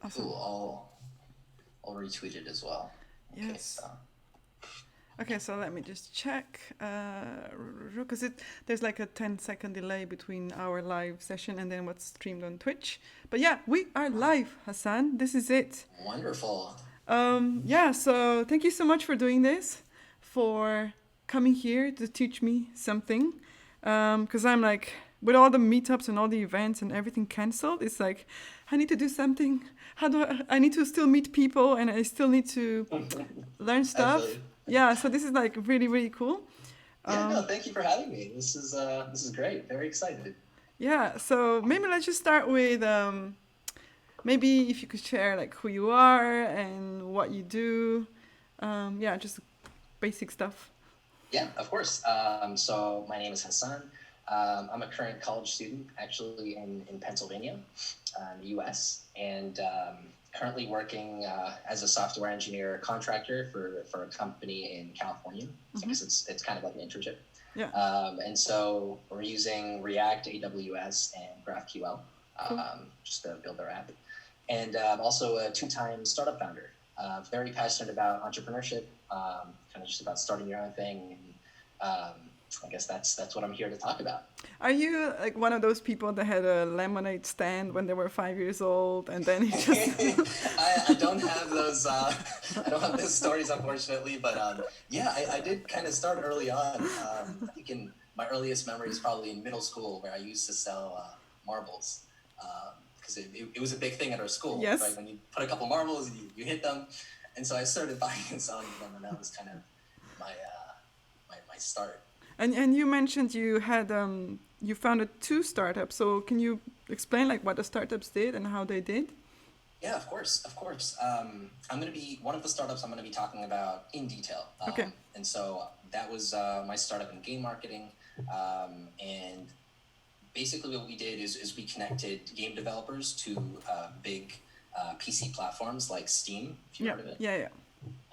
Awesome. Cool. I'll retweet it as well. Okay, Yes. so Okay, so let me just check, because there's like a 10-second delay between our live session and then what's streamed on Twitch. But yeah, we are live, Hassan. This is it. wonderful. Yeah, so thank you so much for doing this, for coming here to teach me something. Because I'm like, with all the meetups and all the events and everything canceled, it's like, I need to do something. I need to still meet people and I still need to learn stuff. Absolutely. Yeah, so this is like really, really cool. No, thank you for having me. This is great. Very excited. Yeah, so maybe let's just start with maybe if you could share like who you are and what you do. Yeah, just basic stuff. Yeah, of course. So my name is Hassan. I'm a current college student, actually in Pennsylvania, in the U.S., and currently working as a software engineer contractor for a company in California. So I guess it's kind of like an internship. Yeah. And so we're using React, AWS, and GraphQL just to build our app. And I'm also a 2-time startup founder. Very passionate about entrepreneurship, kind of just about starting your own thing. And I guess that's what I'm here to talk about. Are you like one of those people that had a lemonade stand when they were 5 years old and then it just... I don't have those. I don't have those stories, unfortunately. But yeah, I did kind of start early on. I think in my earliest memory is probably in middle school, where I used to sell marbles. Because it was a big thing at our school. Yes. Right? When you put a couple marbles, you hit them. And so I started buying and selling them, and that was kind of my start. And you mentioned you had you founded 2 startups. So can you explain like what the startups did and how they did? Yeah, of course. I'm going to be one of the startups I'm going to be talking about in detail. Okay. And so that was my startup in game marketing. And basically what we did is we connected game developers to big PC platforms like Steam, if you've heard of it. Yeah.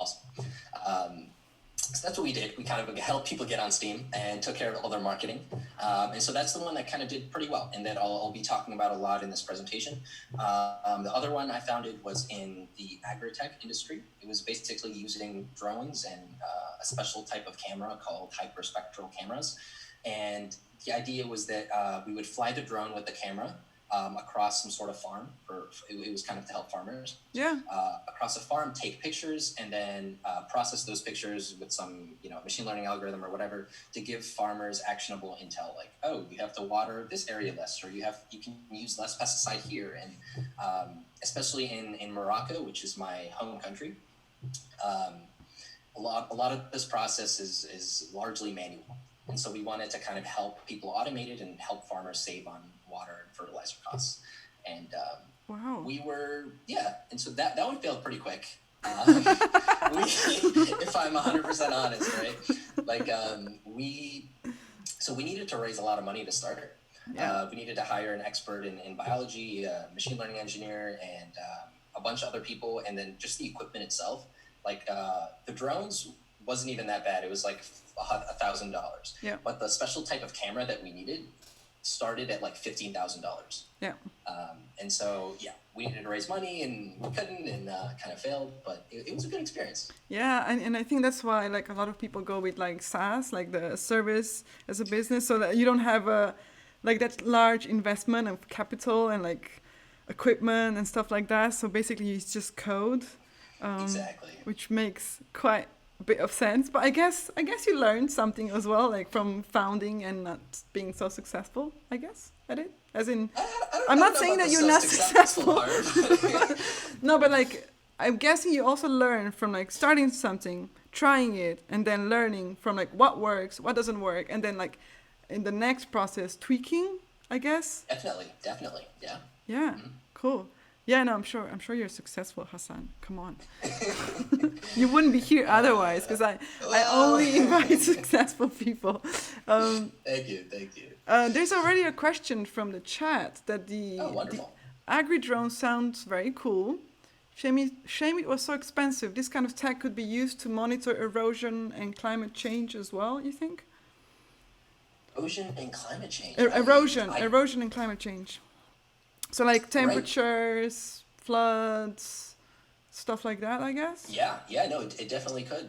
Awesome. So that's what we did. We kind of helped people get on Steam and took care of all their marketing. And so that's the one that kind of did pretty well and that I'll be talking about a lot in this presentation. The other one I founded was in the agri-tech industry. It was basically using drones and a special type of camera called hyperspectral cameras. And the idea was that we would fly the drone with the camera across some sort of farm. It was kind of to help farmers. Yeah. Across a farm, take pictures, and then process those pictures with some, machine learning algorithm or whatever to give farmers actionable intel, like, oh, you have to water this area less, or you can use less pesticide here. And especially in Morocco, which is my home country, a lot of this process is largely manual. And so we wanted to kind of help people automate it and help farmers save on water and fertilizer costs. And Wow. and so that one failed pretty quick. If I'm 100% honest, right? Like we needed to raise a lot of money to start it. Yeah. We needed to hire an expert in biology, a machine learning engineer, and a bunch of other people, and then just the equipment itself. Like the drones wasn't even that bad. It was like $1,000. Yeah. But the special type of camera that we needed started at like $15,000. Yeah. And so, we needed to raise money and we couldn't, and kind of failed, but it was a good experience. Yeah, and I think that's why like a lot of people go with like SaaS, like the service as a business, so that you don't have like that large investment of capital and like equipment and stuff like that. So basically it's just code. Exactly. Which makes quite a bit of sense. But I guess you learned something as well, like from founding and not being so successful, I guess, at it. As in, I'm not saying that you're not successful. No, but like, I'm guessing you also learn from like starting something, trying it, and then learning from like what works, what doesn't work, and then like in the next process, tweaking, I guess. Definitely, yeah. Yeah, cool. Yeah, no, I'm sure you're successful, Hassan. Come on. You wouldn't be here otherwise, because I only invite successful people. Thank you. There's already a question from the chat that the agri-drone sounds very cool. Shame it was so expensive. This kind of tech could be used to monitor erosion and climate change as well, you think? Erosion and climate change. Erosion and climate change. So like temperatures, floods, stuff like that, I guess? Yeah, no, it definitely could.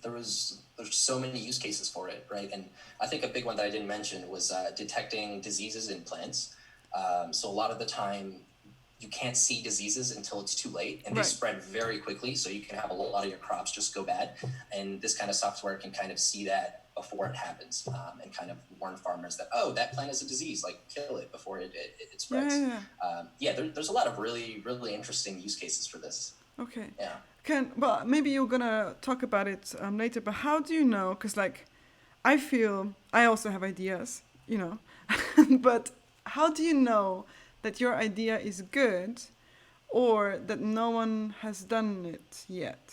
There's so many use cases for it, right? And I think a big one that I didn't mention was detecting diseases in plants. So a lot of the time, you can't see diseases until it's too late, and they Right. spread very quickly, so you can have a lot of your crops just go bad. And this kind of software can kind of see that before it happens, and kind of warn farmers that, oh, that plant has a disease, like kill it before it Yeah, spreads. yeah, yeah. There's a lot of really, really interesting use cases for this. Okay. Yeah. Well, maybe you're gonna talk about it later, but how do you know? Because, like, I feel I also have ideas, you know, but how do you know that your idea is good or that no one has done it yet?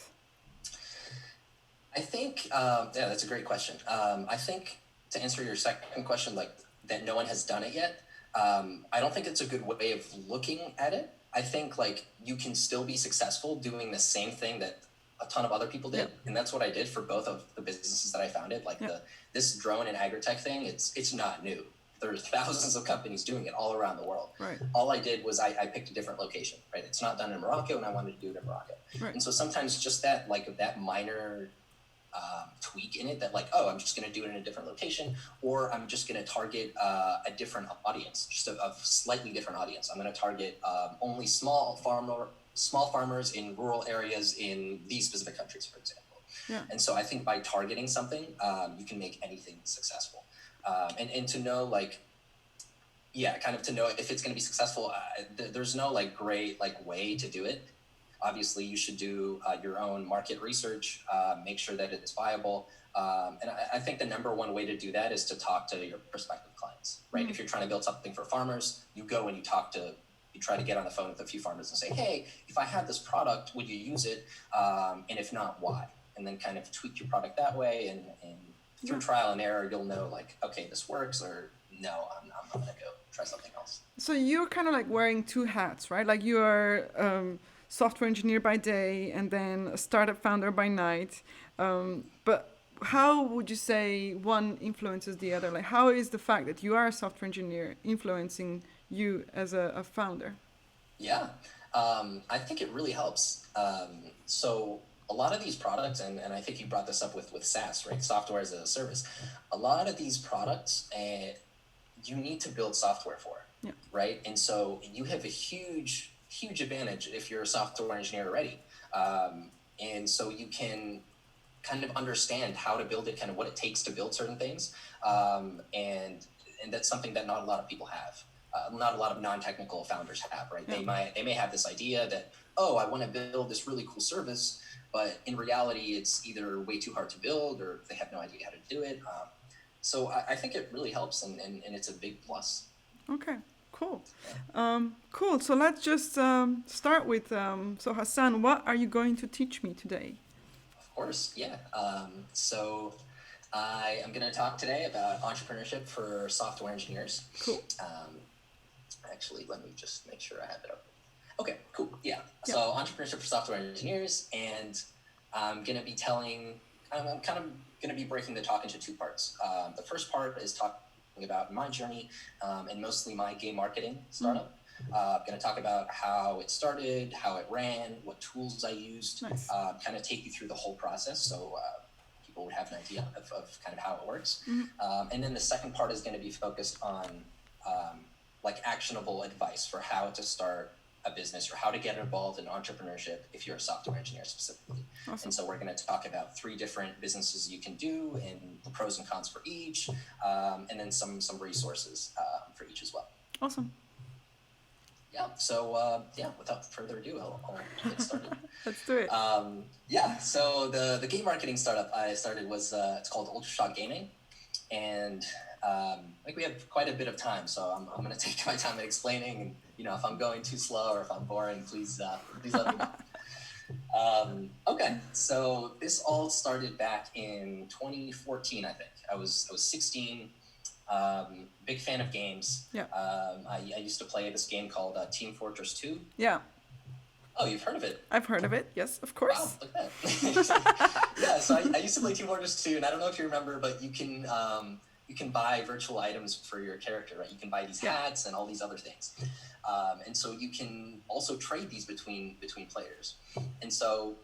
I think, yeah, that's a great question. I think to answer your second question, like that no one has done it yet, I don't think it's a good way of looking at it. I think like you can still be successful doing the same thing that a ton of other people did. Yeah. And that's what I did for both of the businesses that I founded. Like Yeah. this drone and agri-tech thing, it's not new. There's thousands of companies doing it all around the world. Right. All I did was I picked a different location, right? It's not done in Morocco, and I wanted to do it in Morocco. Right. And so sometimes just that, like that minor tweak in it, that like, oh, I'm just going to do it in a different location, or I'm just going to target a different audience, just a slightly different audience. I'm going to target only small farmers in rural areas in these specific countries, for example. Yeah. And so I think by targeting something, you can make anything successful. And to know, like, yeah, kind of to know if it's going to be successful, there's no like great like way to do it. Obviously, you should do your own market research, make sure that it's viable. And I think the number one way to do that is to talk to your prospective clients, right? If you're trying to build something for farmers, you go and you try to get on the phone with a few farmers and say, hey, if I had this product, would you use it? And if not, why? And then kind of tweak your product that way. And through trial and error, you'll know like, okay, this works, or no, I'm going to go try something else. So you're kind of like wearing two hats, right? Like you are software engineer by day and then a startup founder by night. But how would you say one influences the other? Like how is the fact that you are a software engineer influencing you as a founder? Yeah, I think it really helps. So a lot of these products, and I think you brought this up with SaaS, right? Software as a service. A lot of these products, you need to build software for, right? And so you have a huge advantage if you're a software engineer already. And so you can kind of understand how to build it, kind of what it takes to build certain things. And that's something that not a lot of people have. Not a lot of non-technical founders have, right? Yeah. They may have this idea that, oh, I want to build this really cool service, but in reality, it's either way too hard to build or they have no idea how to do it. So I think it really helps, and it's a big plus. Okay, cool. Cool. So let's just start with, so Hassan, what are you going to teach me today? Of course, yeah. So I am going to talk today about entrepreneurship for software engineers. Cool. Actually, let me just make sure I have it up. Okay, cool. Yeah. So entrepreneurship for software engineers, and I'm going to be I'm kind of going to be breaking the talk into two parts. The first part is talking about my journey and mostly my game marketing startup. I'm going to talk about how it started, how it ran, what tools I used, Nice. kind of take you through the whole process so people would have an idea of kind of how it works. And then the second part is going to be focused on like actionable advice for how to start a business or how to get involved in entrepreneurship if you're a software engineer specifically. Awesome. And so we're going to talk about 3 different businesses you can do and the pros and cons for each, and then some resources for each as well. Awesome. Yeah. So without further ado, I'll get started. Let's do it. So the game marketing startup I started was it's called Ultrashot Gaming, and like we have quite a bit of time, so I'm going to take my time at explaining. And if I'm going too slow or if I'm boring, please let me know. Okay, so this all started back in 2014, I think. I was 16. Big fan of games. Yeah. I used to play this game called Team Fortress 2. Yeah. Oh, you've heard of it? I've heard of it. Yes, of course. Wow, look at that. Yeah, so I used to play Team Fortress 2, and I don't know if you remember, but you can you can buy virtual items for your character, right? You can buy these hats and all these other things. And so you can also trade these between players. And so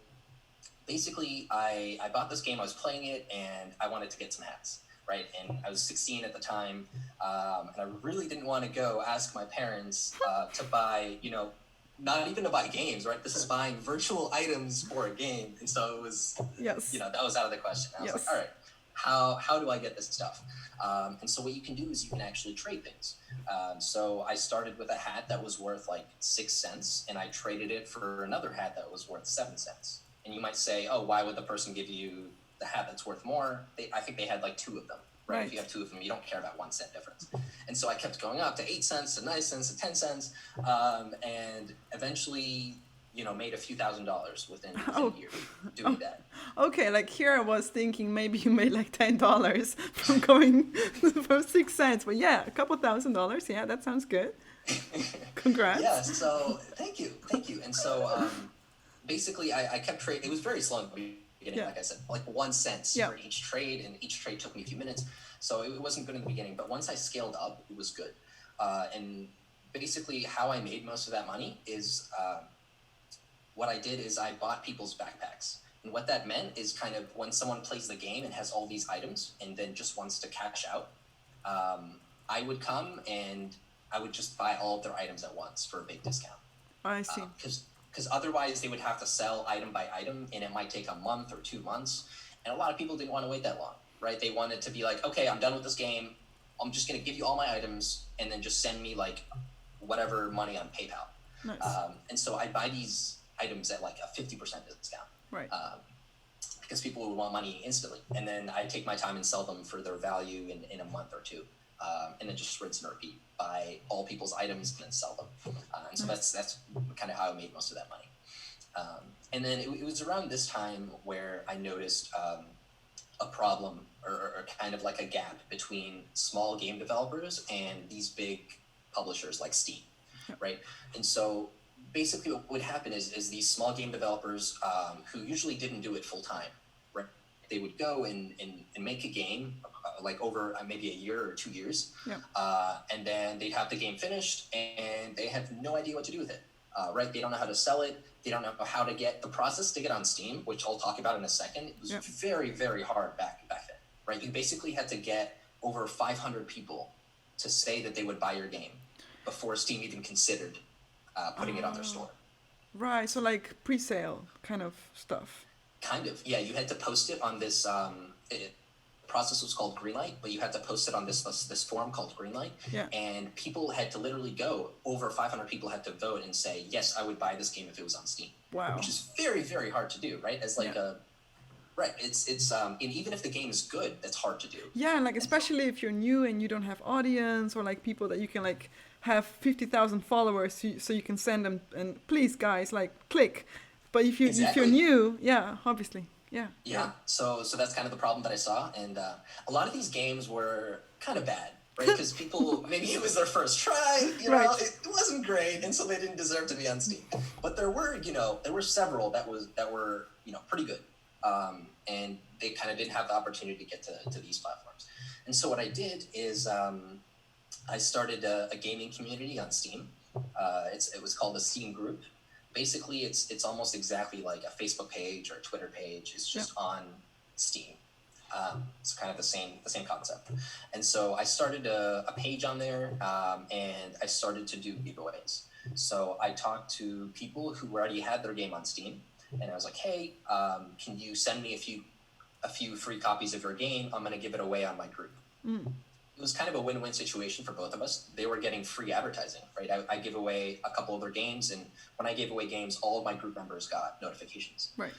basically I bought this game, I was playing it, and I wanted to get some hats, right? And I was 16 at the time, and I really didn't want to go ask my parents to buy, not even to buy games, right? This is buying virtual items for a game. And so it was, that was out of the question. I was like, all right, how do I get this stuff? And so what you can do is you can actually trade things. So I started with a hat that was worth like 6 cents, and I traded it for another hat that was worth 7 cents. And you might say, oh, why would the person give you the hat that's worth more? I think they had like 2 of them, right? If you have 2 of them, you don't care about 1 cent difference. And so I kept going up to 8 cents, to 9 cents, to 10 cents, and eventually, made a few $1,000s within a year doing that. Okay, like here I was thinking maybe you made like $10 from going for 6 cents, but yeah, a couple $1,000. Yeah, that sounds good. Congrats. Yeah, so thank you. And so basically I kept trading. It was very slow in the beginning, like I said, like 1 cent for each trade, and each trade took me a few minutes. So it wasn't good in the beginning, but once I scaled up, it was good. And basically how I made most of that money is what I did is I bought people's backpacks. And what that meant is kind of when someone plays the game and has all these items and then just wants to cash out, I would come and I would just buy all of their items at once for a big discount. I see. Because otherwise they would have to sell item by item, and it might take a month or 2 months. And a lot of people didn't want to wait that long, right? They wanted to be like, okay, I'm done with this game. I'm just going to give you all my items and then just send me like whatever money on PayPal. Nice. And so I buy these items at like a 50% discount. Right. Because people would want money instantly. And then I take my time and sell them for their value in a month or 2. And then just rinse and repeat. Buy all people's items and then sell them. And so that's kind of how I made most of that money. And then it was around this time where I noticed a problem or kind of like a gap between small game developers and these big publishers like Steam, right? And so basically what would happen is these small game developers who usually didn't do it full time, right? They would go and make a game like over maybe a year or 2 years, and then they'd have the game finished and they have no idea what to do with it, right? They don't know how to sell it. They don't know how to get the process to get on Steam, which I'll talk about in a second. It was very, very hard back then, right? You basically had to get over 500 people to say that they would buy your game before Steam even considered putting it on their store. Right, so like pre-sale kind of stuff. Kind of, yeah. You had to post it on this. Process was called Greenlight, but you had to post it on this forum called Greenlight. And people had to literally go. Over 500 people had to vote and say, yes, I would buy this game if it was on Steam. Wow. Which is very, very hard to do, right? As like it's and even if the game is good, that's hard to do. Yeah, and like especially if you're new and you don't have audience or like people that you can like have 50,000 followers, so you can send them and please guys like click. But if you're new, obviously. Yeah. So that's kind of the problem that I saw, and a lot of these games were kind of bad, right? Because people maybe it was their first try, it wasn't great, and so they didn't deserve to be on Steam. But there were several that were pretty good, and they kind of didn't have the opportunity to get to these platforms. And so what I did is I started a gaming community on Steam. It was called a Steam group. Basically, it's almost exactly like a Facebook page or a Twitter page. It's just on Steam. It's kind of the same concept. And so I started a page on there, and I started to do giveaways. So I talked to people who already had their game on Steam, and I was like, hey, can you send me a few free copies of your game? I'm going to give it away on my group. It was kind of a win-win situation for both of us. They were getting free advertising, right? I give away a couple of their games, and when I gave away games, all of my group members got notifications. Right.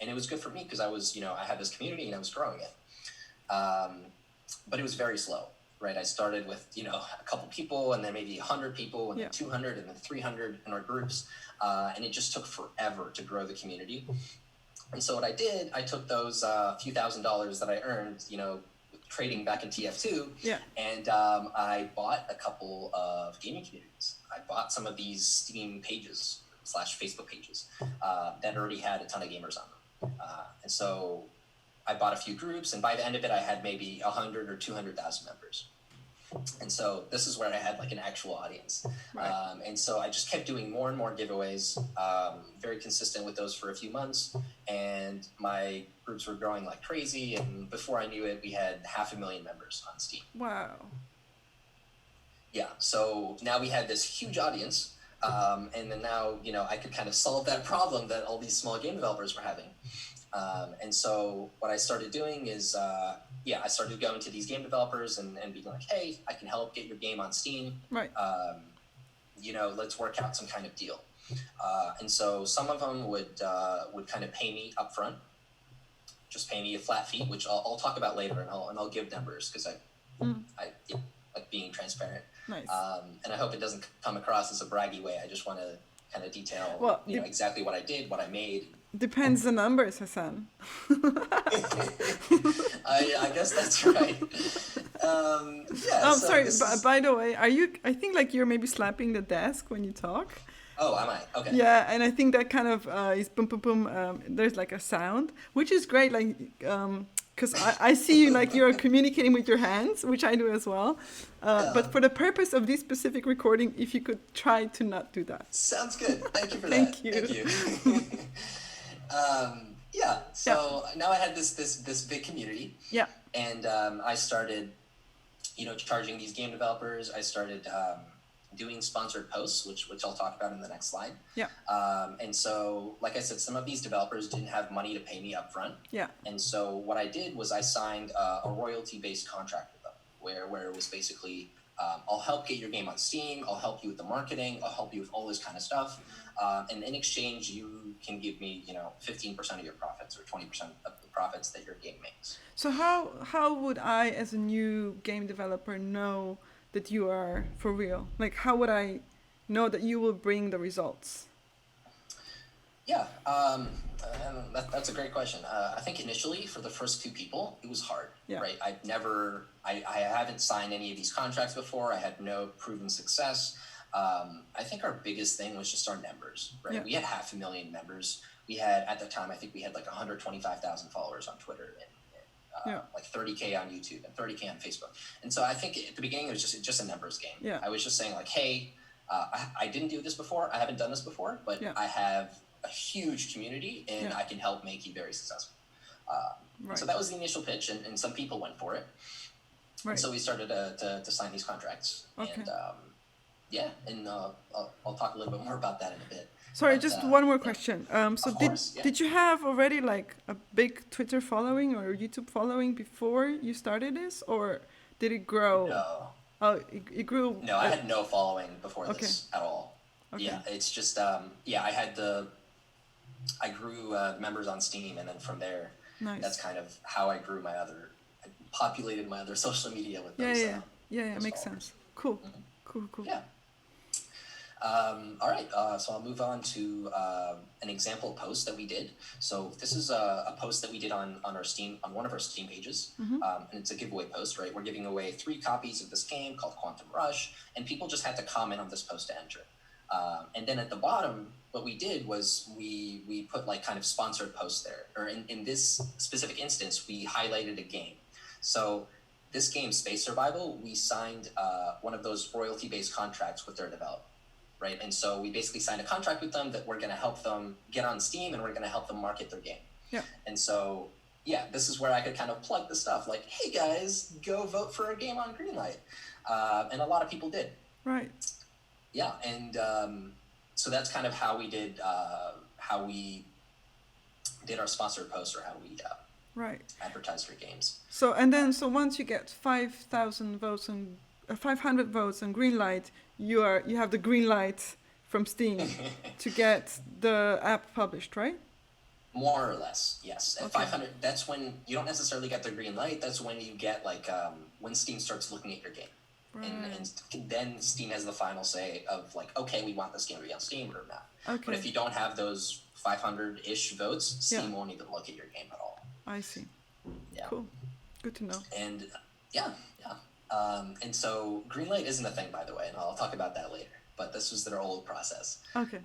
And it was good for me because I was, I had this community and I was growing it. But it was very slow, right? I started with, a couple people, and then maybe 100 people, and then 200, and then 300 in our groups. And it just took forever to grow the community. And so what I did, I took those few $1,000s that I earned, trading back in TF2, and I bought a couple of gaming communities. I bought some of these Steam pages / Facebook pages that already had a ton of gamers on them. And so I bought a few groups, and by the end of it, I had maybe 100 or 200,000 members. And so this is where I had like an actual audience. Right. And so I just kept doing more and more giveaways, very consistent with those for a few months. And my groups were growing like crazy. And before I knew it, we had 500,000 members on Steam. Wow. Yeah. So now we had this huge audience. And then now, I could kind of solve that problem that all these small game developers were having. And so what I started doing is, I started going to these game developers and being like, hey, I can help get your game on Steam. Right. Let's work out some kind of deal. And so some of them would kind of pay me upfront, just pay me a flat fee, which I'll talk about later, and I'll give numbers because I like being transparent. Nice. And I hope it doesn't come across as a braggy way. I just want to kind of detail, exactly what I did, what I made. Depends the numbers, Hassan. I guess that's right. Sorry. By the way, I think like you're maybe slapping the desk when you talk. Oh, am I? Okay. Yeah, and I think that kind of is boom, boom, boom. There's like a sound, which is great. Like, because I see you like you're communicating with your hands, which I do as well. But for the purpose of this specific recording, if you could try to not do that. Sounds good. Thank you for that. Thank you. So now I had this big community. Yeah. And I started, charging these game developers. I started doing sponsored posts, which I'll talk about in the next slide. Yeah. And so, like I said, some of these developers didn't have money to pay me upfront. Yeah. And so what I did was I signed a royalty-based contract with them, where it was basically, I'll help get your game on Steam, I'll help you with the marketing, I'll help you with all this kind of stuff. And in exchange, you can give me, 15% of your profits or 20% of the profits that your game makes. So how would I, as a new game developer, know that you are for real? Like, how would I know that you will bring the results? Yeah, that's a great question. I think initially, for the first few people, it was hard, right? I haven't signed any of these contracts before. I had no proven success. I think our biggest thing was just our numbers, right? Yeah. We had 500,000 members. We had, at the time, I think we had like 125,000 followers on Twitter and like 30K on YouTube and 30K on Facebook. And so I think at the beginning, it was just a numbers game. Yeah. I was just saying like, hey, I didn't do this before. I haven't done this before, but I have a huge community and I can help make you very successful. Right. So that was the initial pitch, and some people went for it. Right. And so we started to sign these contracts. Okay. And I'll talk a little bit more about that in a bit. Sorry, just one more question. Did you have already like a big Twitter following or YouTube following before you started this, or did it grow? No. Oh, it grew. No, I had no following before this at all. Okay. Yeah, it's just I grew members on Steam, and then from there, that's kind of how I grew I populated my other social media with those. Yeah, makes sense. Cool. Mm-hmm. Cool. Yeah. All right, so I'll move on to an example post that we did. So this is a post that we did on our Steam, on one of our Steam pages, and it's a giveaway post, right? We're giving away 3 copies of this game called Quantum Rush, and people just had to comment on this post to enter. And then at the bottom, what we did was we put like kind of sponsored posts there, or in this specific instance, we highlighted a game. So this game, Space Survival, we signed one of those royalty-based contracts with their developer. Right, and so we basically signed a contract with them that we're going to help them get on Steam and we're going to help them market their game. Yeah. And so, this is where I could kind of plug the stuff like, hey guys, go vote for a game on Greenlight. And a lot of people did. Right. Yeah, and so that's kind of how we did our sponsored post, or how we advertised our games. So once you get 5,000 votes and 500 votes on Greenlight, you have the green light from Steam to get the app published, right? More or less, yes. At 500, that's when you don't necessarily get the green light. That's when you get like when Steam starts looking at your game, and then Steam has the final say of like, okay, we want this game to be on Steam or not. Okay. But if you don't have those 500-ish votes, Steam won't even look at your game at all. I see. Yeah. Cool. Good to know. And and so Greenlight isn't a thing, by the way, and I'll talk about that later. But this was their old process. Okay.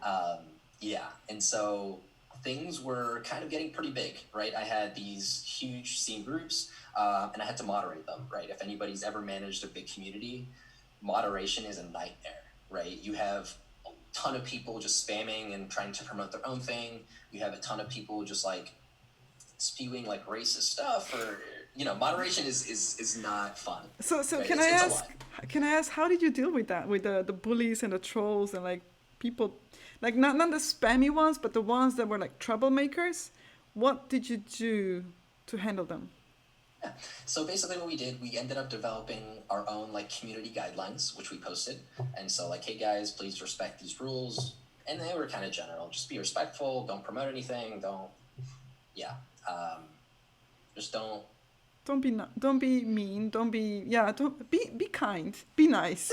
And so things were kind of getting pretty big, right? I had these huge Steam groups, and I had to moderate them, right? If anybody's ever managed a big community, moderation is a nightmare, right? You have a ton of people just spamming and trying to promote their own thing. You have a ton of people just like spewing like racist stuff, or moderation is not fun. So Right? can I It's a ask? lot. Can I ask how did you deal with that? With the bullies and the trolls and like people, like not the spammy ones, but the ones that were like troublemakers. What did you do to handle them? Yeah. So basically what we did, we ended up developing our own like community guidelines, which we posted. And so like, hey guys, please respect these rules. And they were kind of general, just be respectful, don't promote anything, yeah, um, just don't. Don't be mean. Don't be kind. Be nice.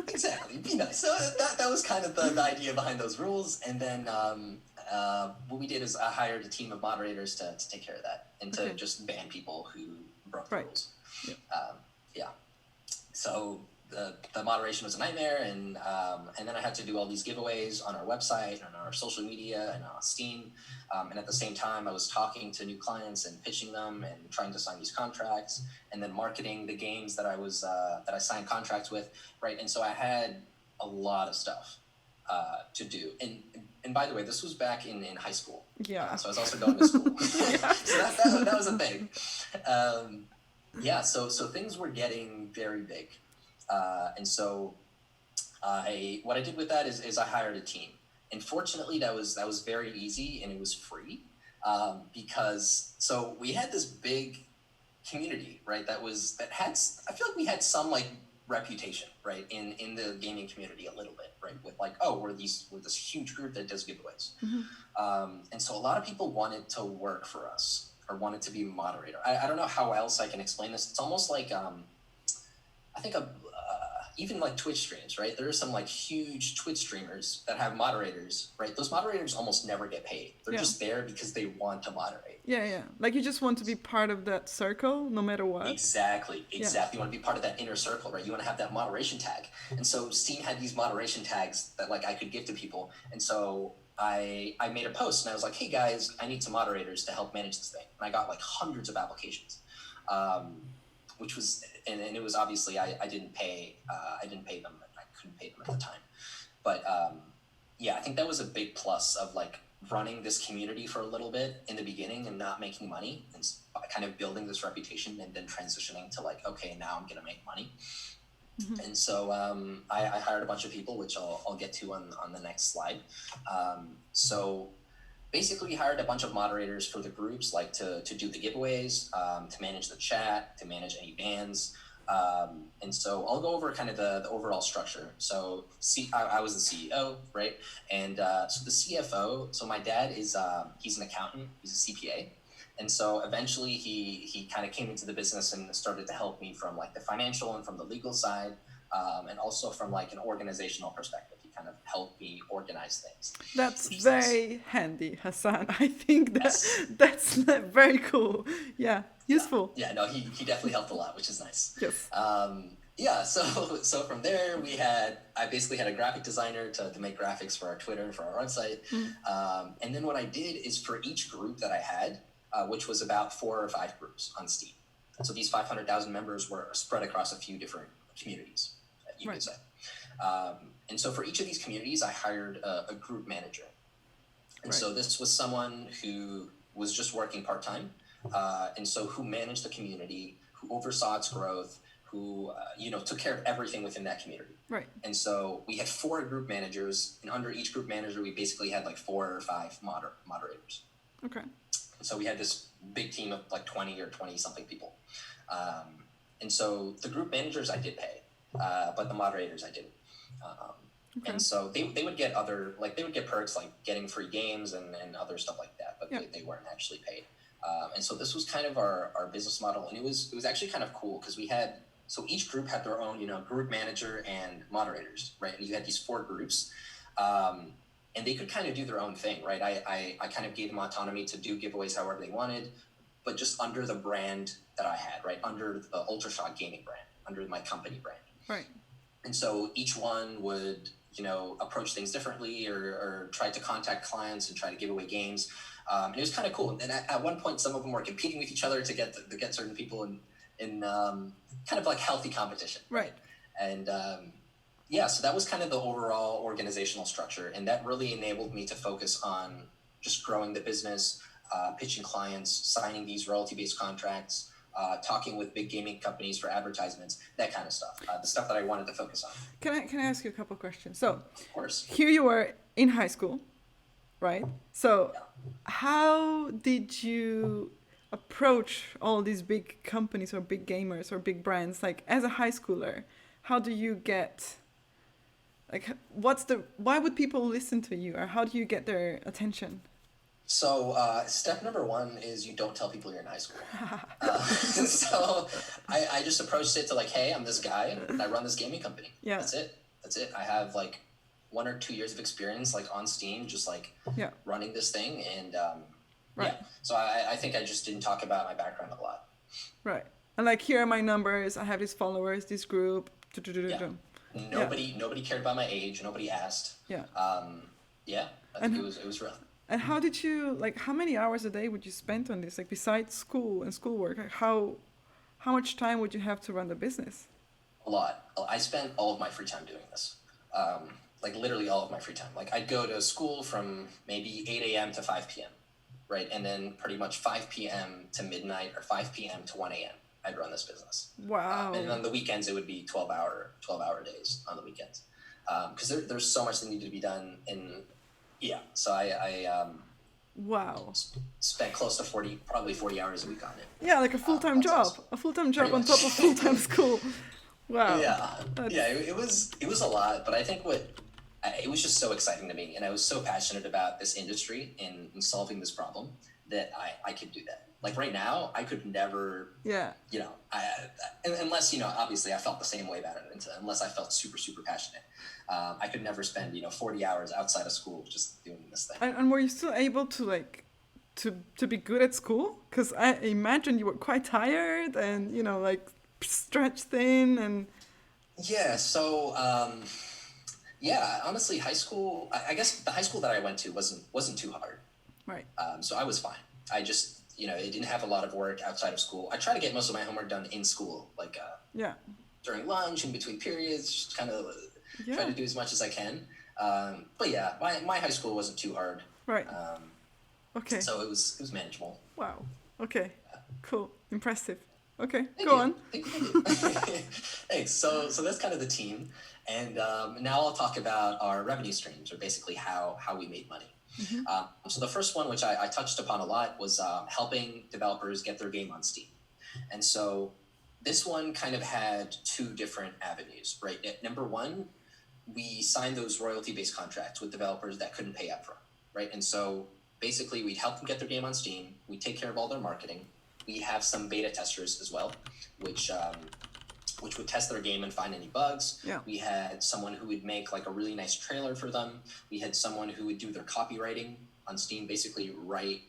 Exactly, be nice. So that was kind of the idea behind those rules. And then what we did is I hired a team of moderators to take care of that and to Okay. just ban people who broke the Right. rules. Yeah. Yeah. So the moderation was a nightmare, and then I had to do all these giveaways on our website and on our social media and on Steam. And at the same time, I was talking to new clients and pitching them and trying to sign these contracts, and then marketing the games that I signed contracts with, right? And so I had a lot of stuff to do. And by the way, this was back in high school. Yeah. So I was also going to school. So that was a thing. Yeah, so things were getting very big. And so what I did with that is I hired a team. And fortunately, that was very easy, and it was free, because so we had this big community, right? That had, I feel like we had some like reputation, right, in the gaming community a little bit, right, with like, oh, we're this huge group that does giveaways. And so a lot of people wanted to work for us or wanted to be a moderator. I don't know how else I can explain this. It's almost like I think even like Twitch streams, right? There are some like huge Twitch streamers that have moderators, right? Those moderators almost never get paid. They're Yeah. just there because they want to moderate. Yeah. Like you just want to be part of that circle, no matter what. Exactly. You want to be part of that inner circle, right? You want to have that moderation tag. And so Steam had these moderation tags that like I could give to people. And so I made a post and I was like, hey guys, I need some moderators to help manage this thing. And I got like hundreds of applications, which was, and it was obviously, I didn't pay them. I couldn't pay them at the time. But yeah, I think that was a big plus of like running this community for a little bit in the beginning and not making money, and kind of building this reputation, and then transitioning to like, okay, now I'm going to make money. And so I hired a bunch of people, which I'll get to on the next slide. So basically hired a bunch of moderators for the groups, like to do the giveaways, to manage the chat, to manage any bans. And so I'll go over kind of the overall structure. So I was the CEO, right? And so the CFO, so my dad is, he's an accountant, he's a CPA. And so eventually he kind of came into the business and started to help me from like the financial and from the legal side, and also from like an organizational perspective. He kind of helped me organize things. That's very handy, Hassan. I think that's very cool. Yeah, useful. Yeah, no, he definitely helped a lot, which is nice. Yes. Yeah, so from there I basically had a graphic designer to make graphics for our Twitter and for our website. And then what I did is for each group that I had, which was about 4 or 5 groups on Steam. And so these 500,000 members were spread across a few different communities, you could say. And so for each of these communities, I hired a group manager. And so this was someone who was just working part-time, and so who managed the community, who oversaw its growth, who took care of everything within that community. Right. And so we had 4 group managers, and under each group manager, we basically had like 4 or 5 moderators. Okay. So we had this big team of like 20 or 20 something people. And so the group managers I did pay, but the moderators I didn't. And so they would get they would get perks like getting free games and other stuff like that, but they weren't actually paid. And so this was kind of our business model. And it was actually kind of cool because so each group had their own, group manager and moderators, right? And you had these 4 groups. And they could kind of do their own thing, right? I kind of gave them autonomy to do giveaways however they wanted, but just under the brand that I had, right? Under the Ultrashot Gaming brand, under my company brand. Right. And so each one would approach things differently or tried to contact clients and try to give away games. And it was kind of cool. And at one point, some of them were competing with each other to get certain people in kind of like healthy competition. Right. And so that was kind of the overall organizational structure. And that really enabled me to focus on just growing the business, pitching clients, signing these royalty-based contracts, talking with big gaming companies for advertisements, that kind of stuff. The stuff that I wanted to focus on. Can I ask you a couple of questions? So, of course, here you were in high school, right? So, how did you approach all these big companies or big gamers or big brands? Like, as a high schooler, how do you get, like, why would people listen to you, or how do you get their attention? So step number one is you don't tell people you're in high school. So I just approached it to like, hey, I'm this guy and I run this gaming company. Yeah. That's it. I have like 1 or 2 years of experience like on Steam, just like running this thing. And so I think I just didn't talk about my background a lot. Right. And like, here are my numbers. I have these followers, this group. Nobody cared about my age. Nobody asked. Yeah. I think it was real. And how did you, like, how many hours a day would you spend on this? Like, besides school and schoolwork, like how much time would you have to run the business? A lot. I spent all of my free time doing this. Like literally all of my free time. Like I'd go to school from maybe 8 a.m. to 5 p.m. Right. And then pretty much 5 p.m. to midnight or 5 p.m. to 1 a.m. I'd run this business. Wow. And on the weekends, it would be 12-hour days on the weekends. Because there's so much that needed to be done so I wow. spent close to 40 hours a week on it. Yeah, like a full-time job. A full-time job on top of full-time school. Wow. It was a lot, but I think it was just so exciting to me, and I was so passionate about this industry and solving this problem that I could do that. Like right now, I could never, unless, obviously I felt the same way about it, unless I felt super, super passionate. I could never spend, 40 hours outside of school just doing this thing. And were you still able to, like, to be good at school? Because I imagine you were quite tired and, like, stretched thin and... Yeah, so, honestly, high school, I guess the high school that I went to wasn't too hard. Right. So I was fine. I just... it didn't have a lot of work outside of school. I try to get most of my homework done in school, like during lunch, in between periods, just kind of try to do as much as I can. But yeah, my high school wasn't too hard. Right. Okay. So it was manageable. Wow. Okay. Cool. Impressive. Okay. Thank Go you. on. Thank you. Thanks. So that's kind of the team, and now I'll talk about our revenue streams, or basically how we made money. Mm-hmm. So the first one, which I touched upon a lot, was helping developers get their game on Steam. And so this one kind of had 2 different avenues, right? Number one, we signed those royalty-based contracts with developers that couldn't pay upfront, right? And so basically we'd help them get their game on Steam. We'd take care of all their marketing. We have some beta testers as well, which would test their game and find any bugs. Yeah. We had someone who would make like a really nice trailer for them. We had someone who would do their copywriting on Steam, basically write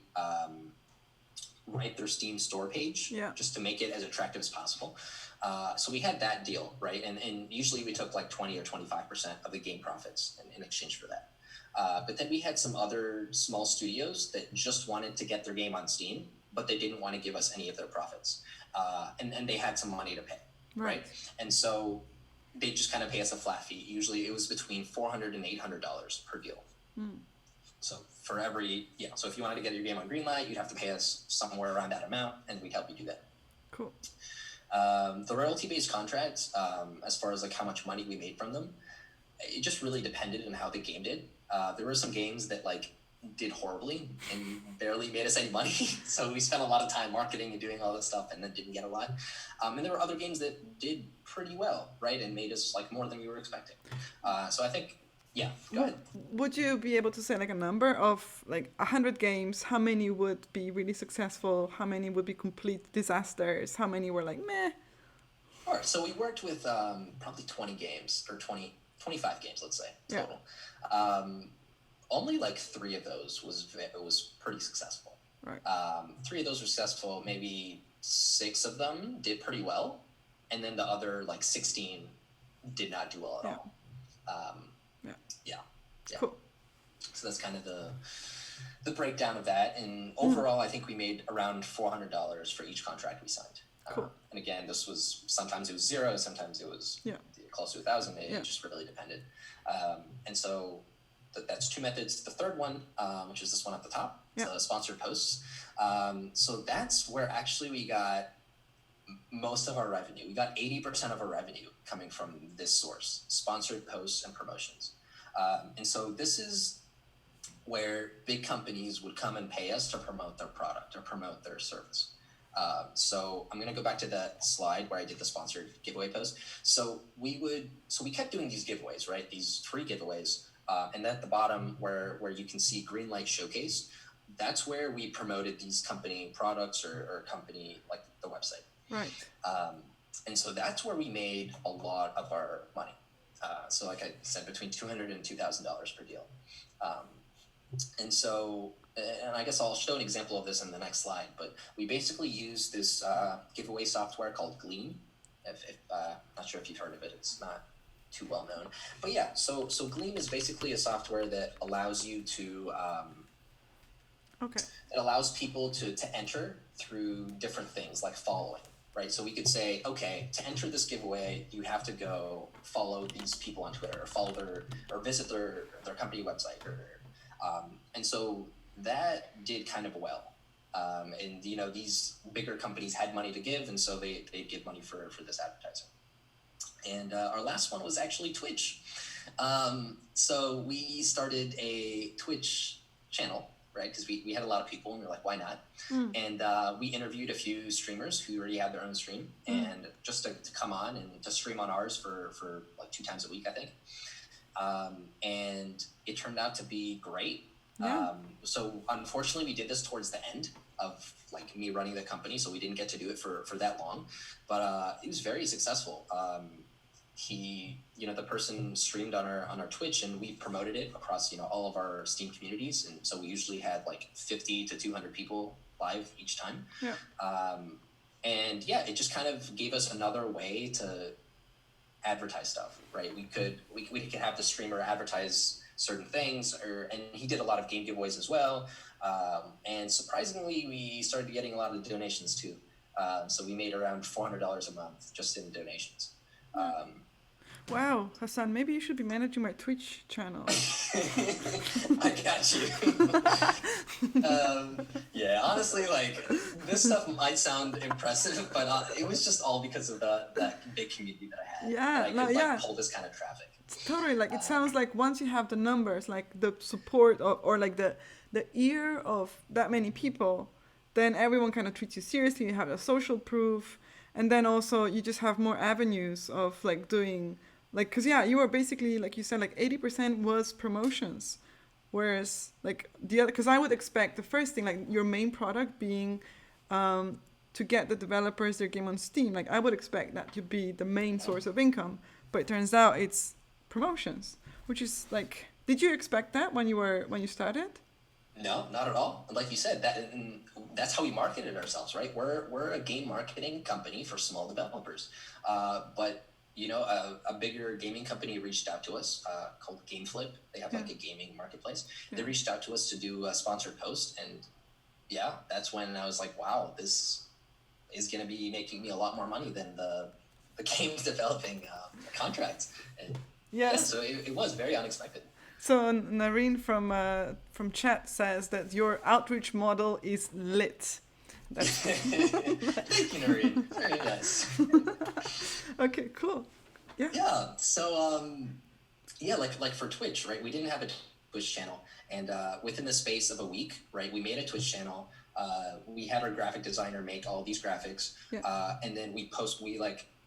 their Steam store page just to make it as attractive as possible. So we had that deal, right? And usually we took like 20 or 25% of the game profits in exchange for that. But then we had some other small studios that just wanted to get their game on Steam, but they didn't want to give us any of their profits. And they had some money to pay. Right. And so they just kind of pay us a flat fee. Usually it was between $400 and $800 per deal. So for so if you wanted to get your game on Greenlight, you'd have to pay us somewhere around that amount, and we'd help you do that. Cool. The royalty-based contracts, as far as like how much money we made from them, it just really depended on how the game did. There were some games that like did horribly and barely made us any money. So we spent a lot of time marketing and doing all this stuff and then didn't get a lot. And there were other games that did pretty well, right? And made us like more than we were expecting. So I think, go ahead. Would you be able to say like a number of like 100 games? How many would be really successful? How many would be complete disasters? How many were like, meh? All right. So we worked with probably 20 games or 25 games, let's say, total. Only like 3 of those was pretty successful. Right. 3 of those were successful. Maybe 6 of them did pretty well, and then the other like 16 did not do well at all. Yeah. Yeah. Yeah. Cool. So that's kind of the breakdown of that. And overall, I think we made around $400 for each contract we signed. Cool. And again, this was, sometimes it was zero, sometimes it was close to 1,000. It just really depended. And so that's two methods. The third one, which is this one at the top, so sponsored posts. So that's where actually we got most of our revenue. We got 80% of our revenue coming from this source, sponsored posts and promotions. And so this is where big companies would come and pay us to promote their product or promote their service. So I'm going to go back to that slide where I did the sponsored giveaway post. So we kept doing these giveaways, right? These free giveaways. And at the bottom where you can see green light showcase, that's where we promoted these company products or company, like the website. Right. And so that's where we made a lot of our money. So like I said, between $200 and $2,000 per deal. And so, and I guess I'll show an example of this in the next slide, but we basically use this giveaway software called Gleam. Not sure if you've heard of it. It's not too well known, but yeah, so Gleam is basically a software that allows you to, it allows people to enter through different things like following, right? So we could say, okay, to enter this giveaway, you have to go follow these people on Twitter or follow or visit their company website and so that did kind of well. And, you know, these bigger companies had money to give, and so they'd give money for this advertising. And our last one was actually Twitch. So we started a Twitch channel, right? Because we had a lot of people, and we were like, why not? And we interviewed a few streamers who already had their own stream, and just to come on and to stream on ours for like 2 times a week, I think. And it turned out to be great. Yeah. So unfortunately we did this towards the end of like me running the company, so we didn't get to do it for that long, but it was very successful. The person streamed on our Twitch, and we promoted it across, all of our Steam communities. And so we usually had like 50 to 200 people live each time. Yeah. And yeah, it just kind of gave us another way to advertise stuff, right? We could have the streamer advertise certain things, and he did a lot of game giveaways as well. And surprisingly, we started getting a lot of donations too. So we made around $400 a month just in donations. Wow, Hassan, maybe you should be managing my Twitch channel. I got you. Yeah, honestly, like, this stuff might sound impressive, but it was just all because of that big community that I had. Yeah, I could pull this kind of traffic. Totally, like, it sounds like once you have the numbers, like the support or like the ear of that many people, then everyone kind of treats you seriously. You have a social proof, and then also you just have more avenues of like doing, like, because you were basically, like you said, like 80% was promotions, whereas like the other, because I would expect the first thing, like your main product being to get the developers their game on Steam, like I would expect that to be the main source of income, but it turns out it's promotions, which is like, did you expect that when you started? No, not at all. Like you said, that's how we marketed ourselves, right? We're a game marketing company for small developers, but a bigger gaming company reached out to us called GameFlip. They have like a gaming marketplace. They reached out to us to do a sponsored post, and yeah, that's when I was like, wow, this is going to be making me a lot more money than the games developing contracts. And so it was very unexpected. So Nareen from chat says that your outreach model is lit. Thank you, Nareen. Very nice. Okay, cool. Yeah. Yeah. So like for Twitch, right? We didn't have a Twitch channel, and within the space of a week, right, we made a Twitch channel. We had our graphic designer make all these graphics, and then we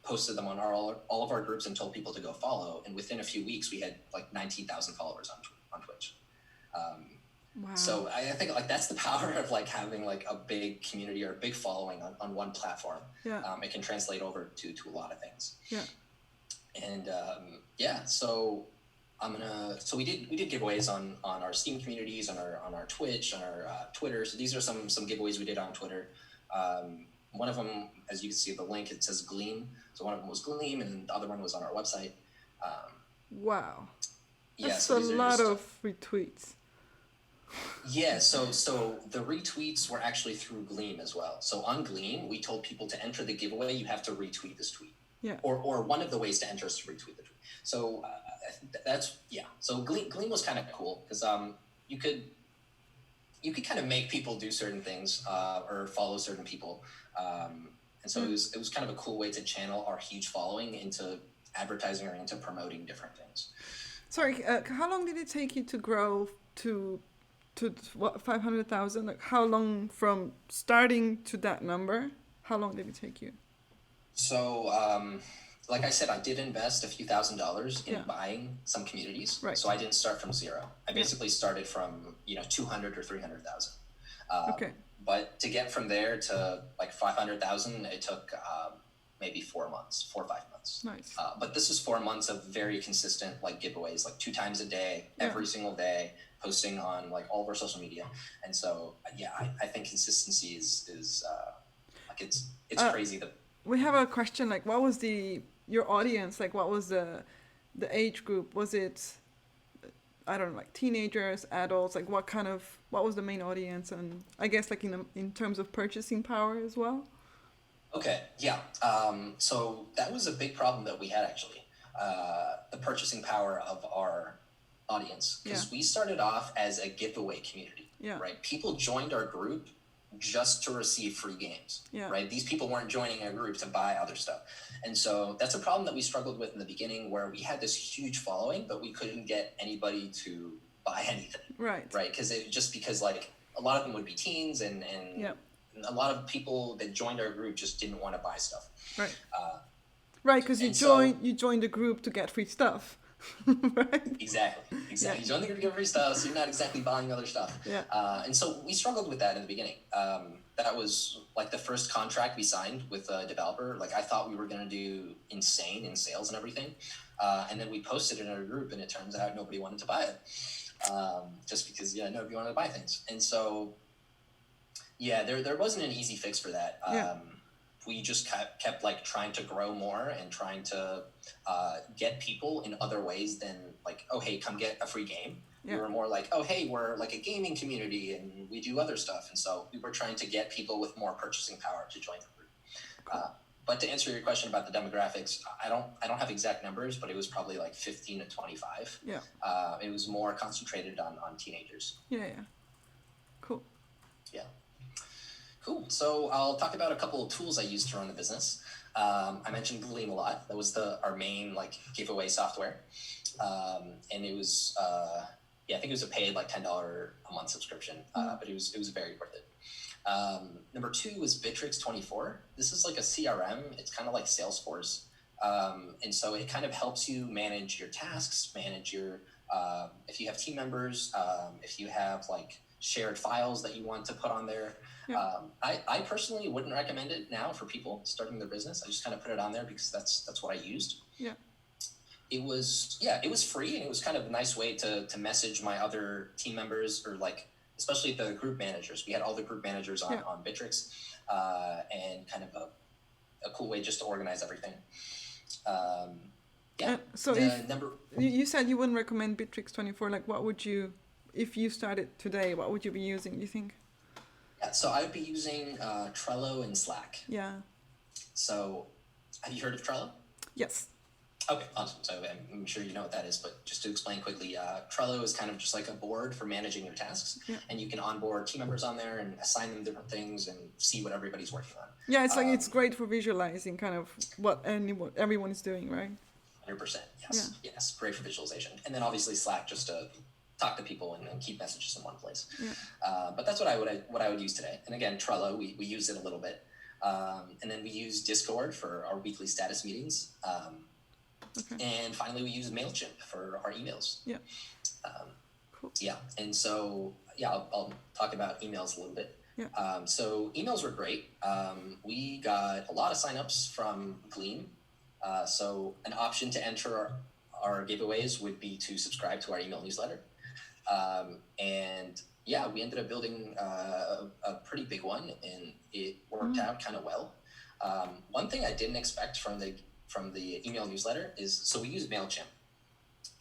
posted them on all of our groups and told people to go follow. And within a few weeks, we had like 19,000 followers on Twitch. Wow. So I think like that's the power of like having like a big community or a big following on one platform. Yeah. It can translate over to a lot of things. Yeah. And so so we did giveaways on our Steam communities, on our Twitch, on our Twitter. So these are some giveaways we did on Twitter. One of them, as you can see the link, it says Gleam. So one of them was Gleam, and the other one was on our website. Wow. Yeah, That's so a these are lot just of retweets. yeah. So the retweets were actually through Gleam as well. So on Gleam, we told people to enter the giveaway. You have to retweet this tweet. Yeah. Or one of the ways to enter is to retweet the tweet. So that's yeah. So Gleam was kind of cool because you could kind of make people do certain things or follow certain people, and so it was kind of a cool way to channel our huge following into advertising or into promoting different things. Sorry, how long did it take you to grow to what 500,000? Like how long from starting to that number? How long did it take you? So, like I said, I did invest a few $1,000s in Yeah. buying some communities. Right. So I didn't start from zero. I Yeah. basically started from 200 or 300,000. Okay. But to get from there to like 500,000, it took maybe 4 months, 4 or 5 months. Nice. But this is 4 months of very consistent like giveaways, like 2 times a day, Yeah. every single day, posting on like all of our social media. And so, yeah, I think consistency is like it's crazy that. We have a question like what was your audience, like what was the age group? Was it, I don't know, like teenagers, adults, like what was the main audience, and I guess like in terms of purchasing power as well? Okay, yeah. So that was a big problem that we had actually, the purchasing power of our audience, because we started off as a giveaway community, right? People joined our group just to receive free games, right? These people weren't joining our group to buy other stuff. And so that's a problem that we struggled with in the beginning, where we had this huge following, but we couldn't get anybody to buy anything, right? Because like a lot of them would be teens and a lot of people that joined our group just didn't want to buy stuff. Right. Right, because you joined the group to get free stuff. Right? Exactly. You join the group to get free stuff, so you're not exactly buying other stuff. Yeah. And so we struggled with that in the beginning. That was like the first contract we signed with a developer. Like I thought we were going to do insane in sales and everything. And then we posted it in our group, and it turns out nobody wanted to buy it. Just because, nobody wanted to buy things. And so, there wasn't an easy fix for that. We just kept like trying to grow more and trying to get people in other ways than like, oh, hey, come get a free game. We were more like, oh, hey, we're like a gaming community and we do other stuff. And so we were trying to get people with more purchasing power to join the group. But to answer your question about the demographics, I don't have exact numbers, but it was probably like 15 to 25. Yeah. It was more concentrated on teenagers. Yeah. Cool. Yeah. Cool. So I'll talk about a couple of tools I used to run the business. I mentioned Gleam a lot. That was our main like giveaway software. And it was, I think it was a paid like $10 a month subscription, but it was very worth it. Number 2 was Bitrix24. This is like a CRM. It's kind of like Salesforce. And so it kind of helps you manage your tasks, manage your, if you have team members, if you have like shared files that you want to put on there. I personally wouldn't recommend it now for people starting their business. I just kind of put it on there because that's what I used. Yeah. It was free, and it was kind of a nice way to message my other team members, or like, especially the group managers. We had all the group managers on Bitrix, and kind of a cool way just to organize everything. So you said you wouldn't recommend Bitrix24, like what would you, if you started today, what would you be using, do you think? Yeah, so I would be using Trello and Slack. Yeah. So have you heard of Trello? Yes. Okay, awesome. So I'm sure you know what that is, but just to explain quickly, Trello is kind of just like a board for managing your tasks, and you can onboard team members on there and assign them different things and see what everybody's working on. Yeah, it's like it's great for visualizing kind of what everyone is doing, right? 100%. Yes. Yeah. Yes. Great for visualization. And then obviously Slack just to talk to people and keep messages in one place. Yeah. But that's what I would use today. And again, Trello, we use it a little bit. And then we use Discord for our weekly status meetings. And finally, we use MailChimp for our emails. Yeah. Cool. Yeah. And so, I'll talk about emails a little bit. Yeah. So emails were great. We got a lot of signups from Gleam. So an option to enter our giveaways would be to subscribe to our email newsletter. And we ended up building a pretty big one, and it worked out kind of well. One thing I didn't expect from the email newsletter is, so we use MailChimp.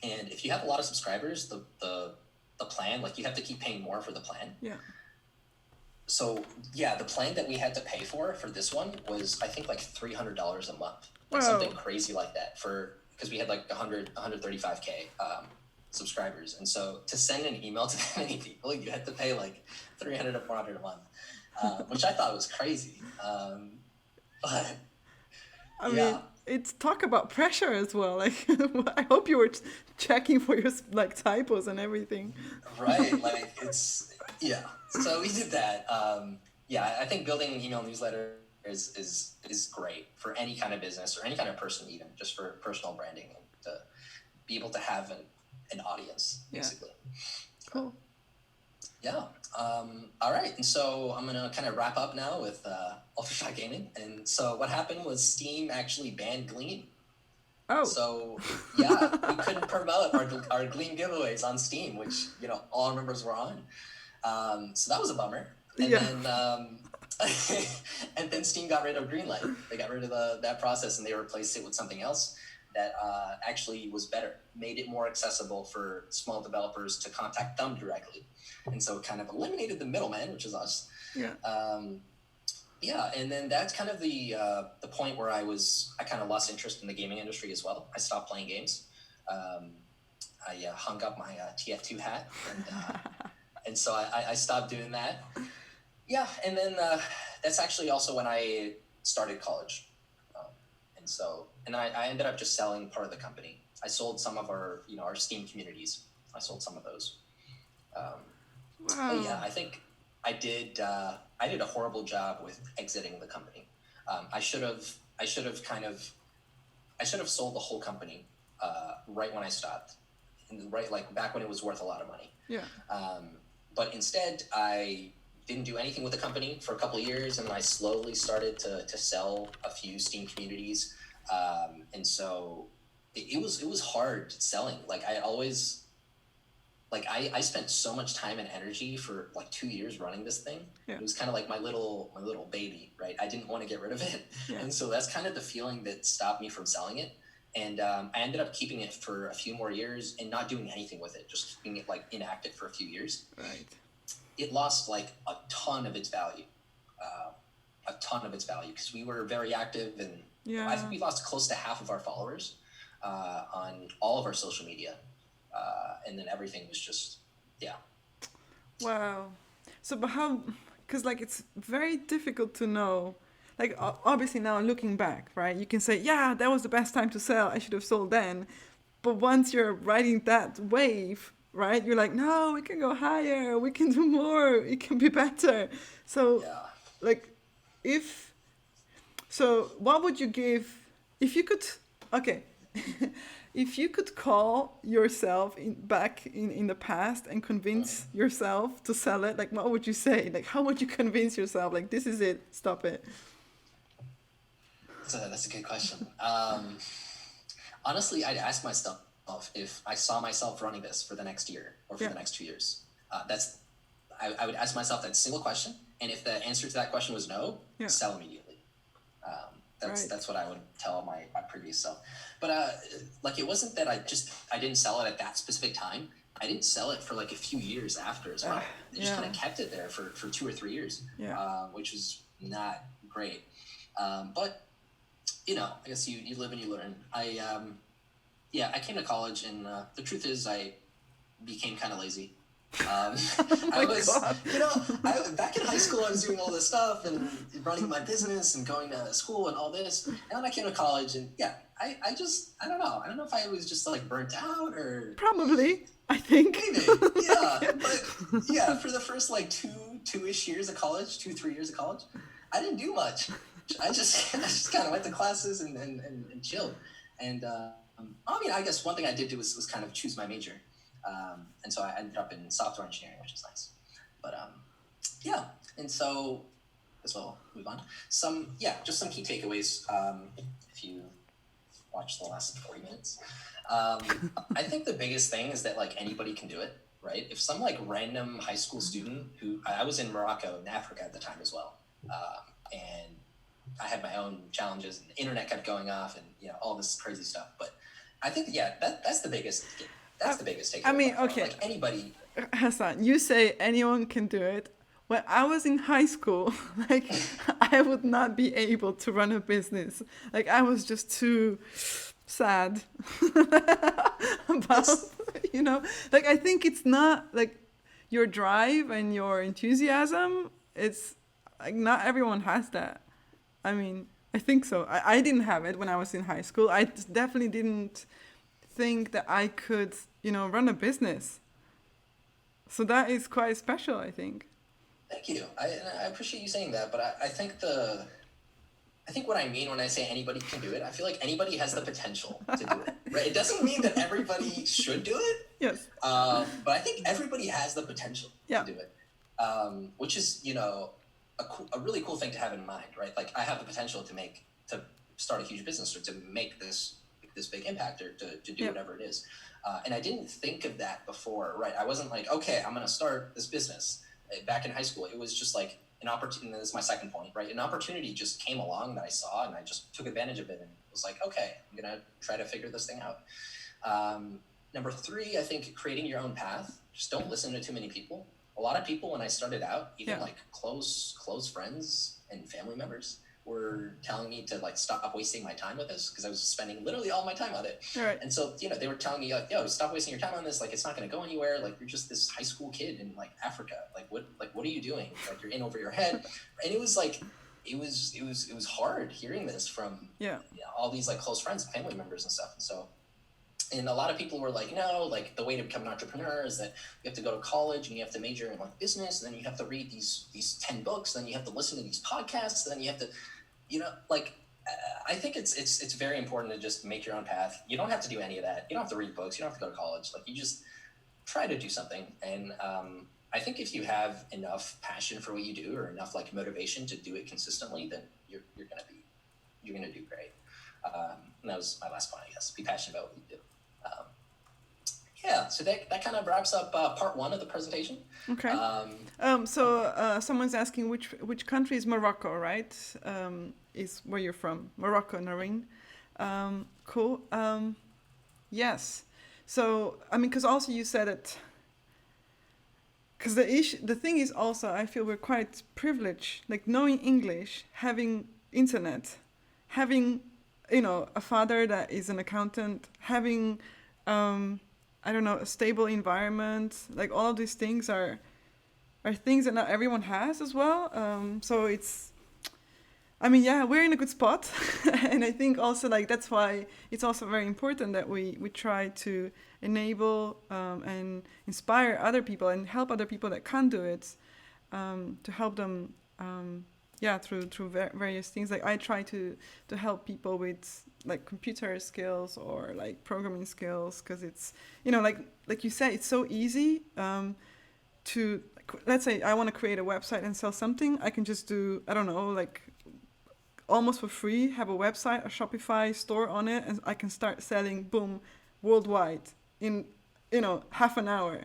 And if you have a lot of subscribers, the plan, like you have to keep paying more for the plan. Yeah. So yeah, the plan that we had to pay for this one was, I think, like $300 a month, like Wow. something crazy like that, because we had like 135K subscribers. And so to send an email to that many people, you had to pay like $300 to $400 a month, which I thought was crazy. But I yeah. mean, it's talk about pressure as well. Like, I hope you were checking for your like typos and everything. Right, like yeah. So we did that. Yeah, I think building an email newsletter is great for any kind of business or any kind of person, even just for personal branding, and to be able to have an audience, basically. Cool. Yeah. All right. And so I'm gonna kind of wrap up now with Ultrashot Gaming. And so what happened was Steam actually banned Gleam. Oh. So yeah, we couldn't promote our Gleam giveaways on Steam, which all our members were on. So that was a bummer. And then and then Steam got rid of Greenlight. They got rid of that process, and they replaced it with something else that actually was better, made it more accessible for small developers to contact them directly. And so it kind of eliminated the middleman, which is us. Yeah. Yeah, and then that's kind of the point where I kind of lost interest in the gaming industry as well. I stopped playing games. I hung up my TF2 hat, and so I stopped doing that. Yeah, and then that's actually also when I started college. And I ended up just selling part of the company. I sold some of our Steam communities. I sold some of those. Wow. But yeah, I think I did a horrible job with exiting the company. I should have sold the whole company right when I stopped, right, like back when it was worth a lot of money. Yeah. But instead, I didn't do anything with the company for a couple of years, and then I slowly started to sell a few Steam communities. And so it was hard selling. Like I spent so much time and energy for like 2 years running this thing. Yeah. It was kind of like my little baby, right? I didn't want to get rid of it. Yeah. And so that's kind of the feeling that stopped me from selling it. And I ended up keeping it for a few more years and not doing anything with it, just keeping it like inactive for a few years. Right. It lost like a ton of its value, because we were very active, and I think we lost close to half of our followers on all of our social media. And then everything was just, yeah. Wow. So, but how, because like it's very difficult to know, like obviously now looking back, right, you can say, yeah, that was the best time to sell, I should have sold then. But once you're riding that wave, right, you're like, no, we can go higher, we can do more, it can be better. So, like, what would you give, if you could, okay, if you could call yourself back in the past and convince yourself to sell it, like what would you say? Like how would you convince yourself, like this is it, stop it? That's a good question. Honestly, I'd ask myself if I saw myself running this for the next year or for the next 2 years. I would ask myself that single question, and if the answer to that question was no, sell immediately. That's what I would tell my previous self. But like it wasn't that I didn't sell it at that specific time. I didn't sell it for like a few years after as well. I just kind of kept it there for 2 or 3 years, which was not great. But I guess you live and you learn. I came to college, and the truth is I became kind of lazy. I was, back in high school, I was doing all this stuff and running my business and going to school and all this. And then I came to college, and I don't know. I don't know if I was just like burnt out or probably. I think maybe, but for the first like 2-ish years of college, 2-3 years of college, I didn't do much. I just kind of went to classes and chilled. And I guess one thing I did do was kind of choose my major. And so I ended up in software engineering, which is nice. But and so as well, move on. Just some key takeaways. If you watch the last 40 minutes, I think the biggest thing is that like anybody can do it, right? If some like random high school student who I was in Morocco and Africa at the time as well, and I had my own challenges, and the internet kept going off, and all this crazy stuff. But I think, yeah, that's the biggest takeaway. I mean, by far. okay. Like anybody. Hassan, you say anyone can do it. When I was in high school, like I would not be able to run a business. Like I was just too sad about, It's like I think it's not like your drive and your enthusiasm. It's like not everyone has that. I mean, I think so. I didn't have it when I was in high school. I definitely didn't think that I could, run a business. So that is quite special, I think. Thank you. I appreciate you saying that, but I think what I mean when I say anybody can do it, I feel like anybody has the potential to do it. Right? It doesn't mean that everybody should do it. Yes. But I think everybody has the potential Yeah. to do it, which is a really cool thing to have in mind, right? Like I have the potential to start a huge business or to make this big impact or to do Yeah. whatever it is. And I didn't think of that before, right? I wasn't like, okay, I'm going to start this business. Back in high school, it was just like an opportunity. This is my second point, right? An opportunity just came along that I saw, and I just took advantage of it, and was like, okay, I'm gonna try to figure this thing out. Number 3, I think creating your own path. Just don't listen to too many people. A lot of people, when I started out, even like close friends and family members, were telling me to like stop wasting my time with this because I was spending literally all my time on it. All right. And so, they were telling me like, yo, stop wasting your time on this. Like, it's not going to go anywhere. Like, you're just this high school kid in like Africa. Like, what are you doing? Like, you're in over your head. And it was like, it was hard hearing this from all these like close friends and family members and stuff. And so, and a lot of people were like, no, like the way to become an entrepreneur is that you have to go to college and you have to major in like business, and then you have to read these 10 books, then you have to listen to these podcasts, then you have to, I think it's very important to just make your own path. You don't have to do any of that. You don't have to read books. You don't have to go to college. Like you just try to do something. And I think if you have enough passion for what you do or enough like motivation to do it consistently, then you're gonna do great. And that was my last point, I guess. Be passionate about what you do. So that kind of wraps up part 1 of the presentation. Okay. So someone's asking which country is Morocco, right? Is where you're from. Morocco, Narine. Cool. Yes. So, I mean, because also you said it, because the thing is also, I feel we're quite privileged, like knowing English, having internet, having, a father that is an accountant, having, a stable environment, like all of these things are things that not everyone has as well. So we're in a good spot. And I think also like that's why it's also very important that we try to enable and inspire other people and help other people that can't do it, to help them through various things. Like I try to help people with like computer skills or like programming skills, because it's like you said, it's so easy to, let's say I want to create a website and sell something. I can just do, like almost for free, have a website, a Shopify store on it, and I can start selling, boom, worldwide in half an hour,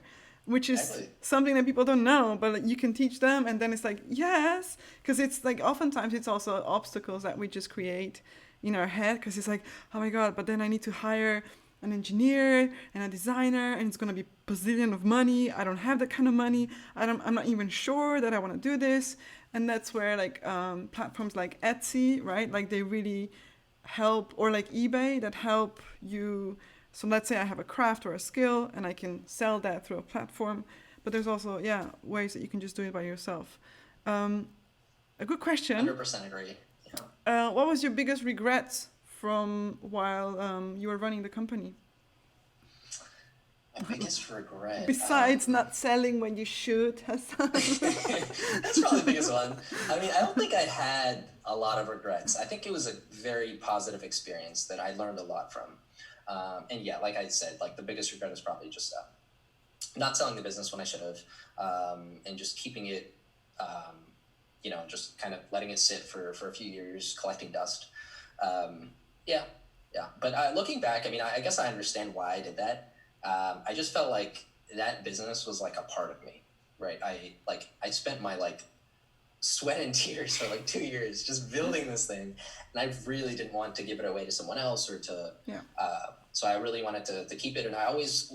which is something that people don't know, but like, you can teach them. And then it's like, yes, because it's like oftentimes it's also obstacles that we just create in our head, because it's like, oh my god, but then I need to hire an engineer and a designer, and it's going to be a bazillion of money. I don't have that kind of money. I'm not even sure that I want to do this. And that's where like platforms like Etsy, right, like they really help, or like eBay, that help you. So let's say I have a craft or a skill and I can sell that through a platform, but there's also ways that you can just do it by yourself. A good question. 100% agree. Yeah. What was your biggest regret from while you were running the company? My biggest regret. Besides not selling when you should, Hassan. That's probably the biggest one. I mean, I don't think I had a lot of regrets. I think it was a very positive experience that I learned a lot from. And like I said, like the biggest regret is probably just not selling the business when I should have, and just keeping it, just kind of letting it sit for a few years, collecting dust. But looking back, I mean, I guess I understand why I did that. I just felt like that business was like a part of me, right? I spent my like sweat and tears for like 2 years just building this thing, and I really didn't want to give it away to someone else or to So I really wanted to keep it. And I always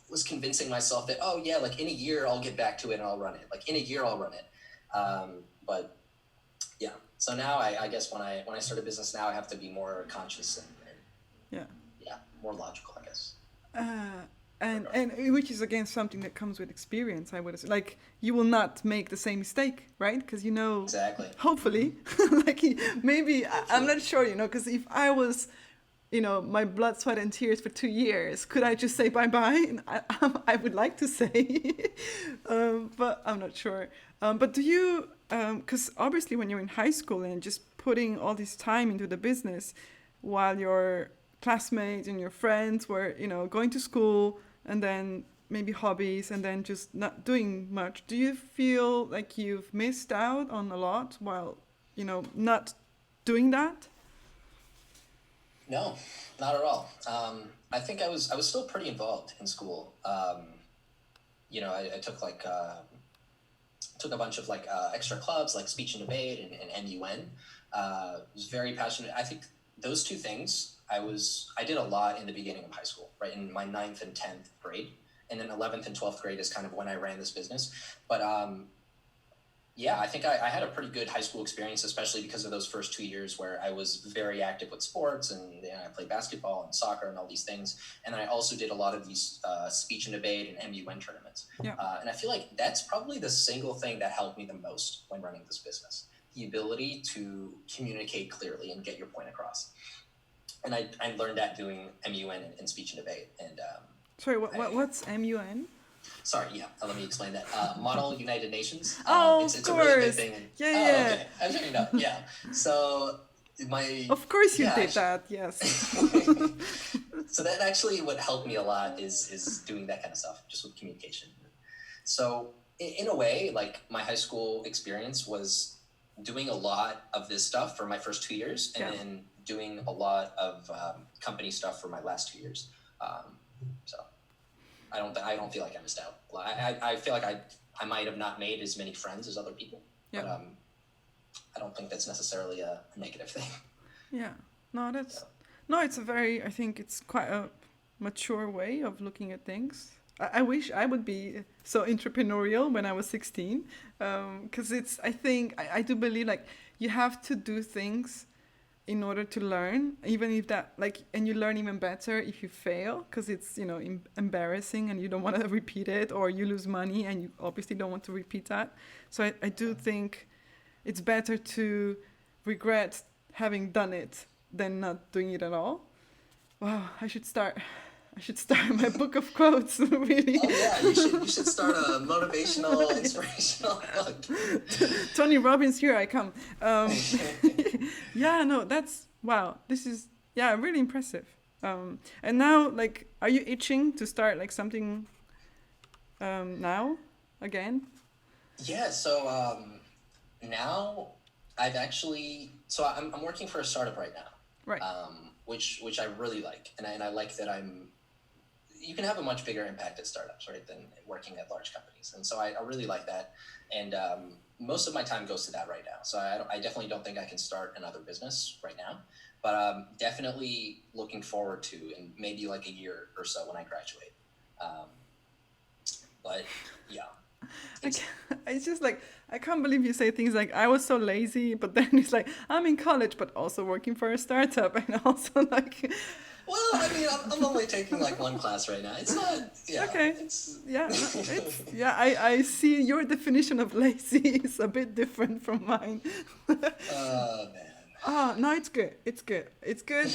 was convincing myself that, oh yeah, like in a year I'll get back to it and I'll run it. Like in a year I'll run it. But yeah, so now I guess when I start a business now, I have to be more conscious and Yeah. more logical, I guess. And which is again something that comes with experience, I would say. Like you will not make the same mistake, right? Because Exactly. hopefully, like maybe I'm not sure, because if I was, my blood, sweat, and tears for 2 years, could I just say bye bye? I would like to say, but I'm not sure. But do you? Because obviously, when you're in high school and just putting all this time into the business, while your classmates and your friends were, going to school and then maybe hobbies and then just not doing much. Do you feel like you've missed out on a lot while, not doing that? No, not at all. I think I was still pretty involved in school. I took took a bunch of extra clubs like speech and debate and MUN. Was very passionate. I think those two things I did a lot in the beginning of high school, right? In my 9th and 10th grade. And then 11th and 12th grade is kind of when I ran this business. But yeah, I think I had a pretty good high school experience, especially because of those first 2 years where I was very active with sports and I played basketball and soccer and all these things. And then I also did a lot of these speech and debate and MUN tournaments. Yeah. And I feel like that's probably the single thing that helped me the most when running this business. The ability to communicate clearly and get your point across. And I learned that doing MUN and speech and debate. And sorry, what's MUN? Sorry, yeah. Let me explain that. Model United Nations. It's of a course. really big thing. Yeah. Okay. I was checking it out. Yeah. So Of course you did that. Yes. So that actually what helped me a lot is doing that kind of stuff, just with communication. So in a way, like my high school experience was doing a lot of this stuff for my first 2 years, and then doing a lot of company stuff for my last 2 years. So I don't feel like I missed out. I feel like I might have not made as many friends as other people, but I don't think that's necessarily a negative thing. Yeah, no, it's I think it's quite a mature way of looking at things. I wish I would be so entrepreneurial when I was 16, because I do believe like you have to do things in order to learn, even if that and you learn even better if you fail, because it's embarrassing and you don't want to repeat it, or you lose money and you obviously don't want to repeat that. So I do think it's better to regret having done it than not doing it at all. Wow, I should start my book of quotes, really. Oh yeah, you should start a motivational, inspirational book. Tony Robbins, here I come. Yeah, no, that's wow. This is really impressive. And now, are you itching to start something now again? Yeah. So now I'm working for a startup right now. Right. Which I really like, and I like that you can have a much bigger impact at startups, right, than working at large companies. And so I really like that. And most of my time goes to that right now. So I definitely don't think I can start another business right now, but definitely looking forward to in maybe a year or so when I graduate. But yeah. It's just I can't believe you say things like, I was so lazy, but then it's I'm in college, but also working for a startup, and also Well, I mean, I'm only taking one class right now. It's not, okay. I see your definition of lazy is a bit different from mine. Man. Oh, no, it's good. It's good. It's good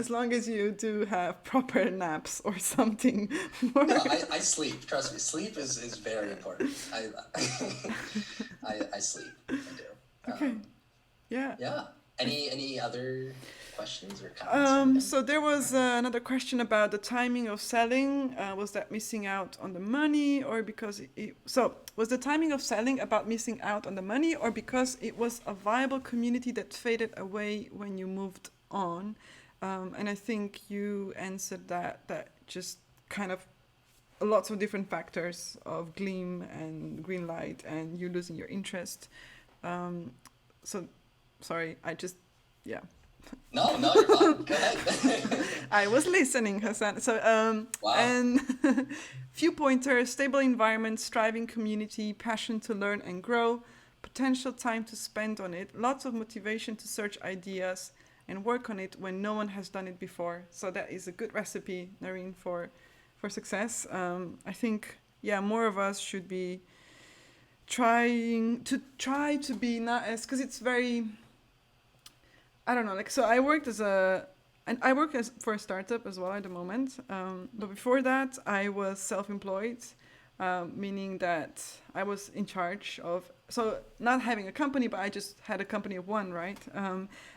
as long as you do have proper naps or something. No, I sleep. Trust me, sleep is very important. I sleep. I do. Okay. Yeah. Yeah. Any other questions or comments? So there was another question about the timing of selling. Was that missing out on the money, or because was the timing of selling about missing out on the money, or because it was a viable community that faded away when you moved on? And I think you answered that just kind of lots of different factors of Gleam and Greenlight and you losing your interest. So sorry, No, no, you're fine. Go ahead. I was listening, Hassan. So, Wow. and few pointers: stable environment, striving community, passion to learn and grow, potential time to spend on it, lots of motivation to search ideas and work on it when no one has done it before. So that is a good recipe, Nareen, for success. I think, yeah, more of us should be try to be not as, because it's very, I don't know, like, so I worked as a, and I work as for a startup as well at the moment. But before that, I was self-employed, meaning that I was in charge of, so not having a company, but I just had a company of one, right?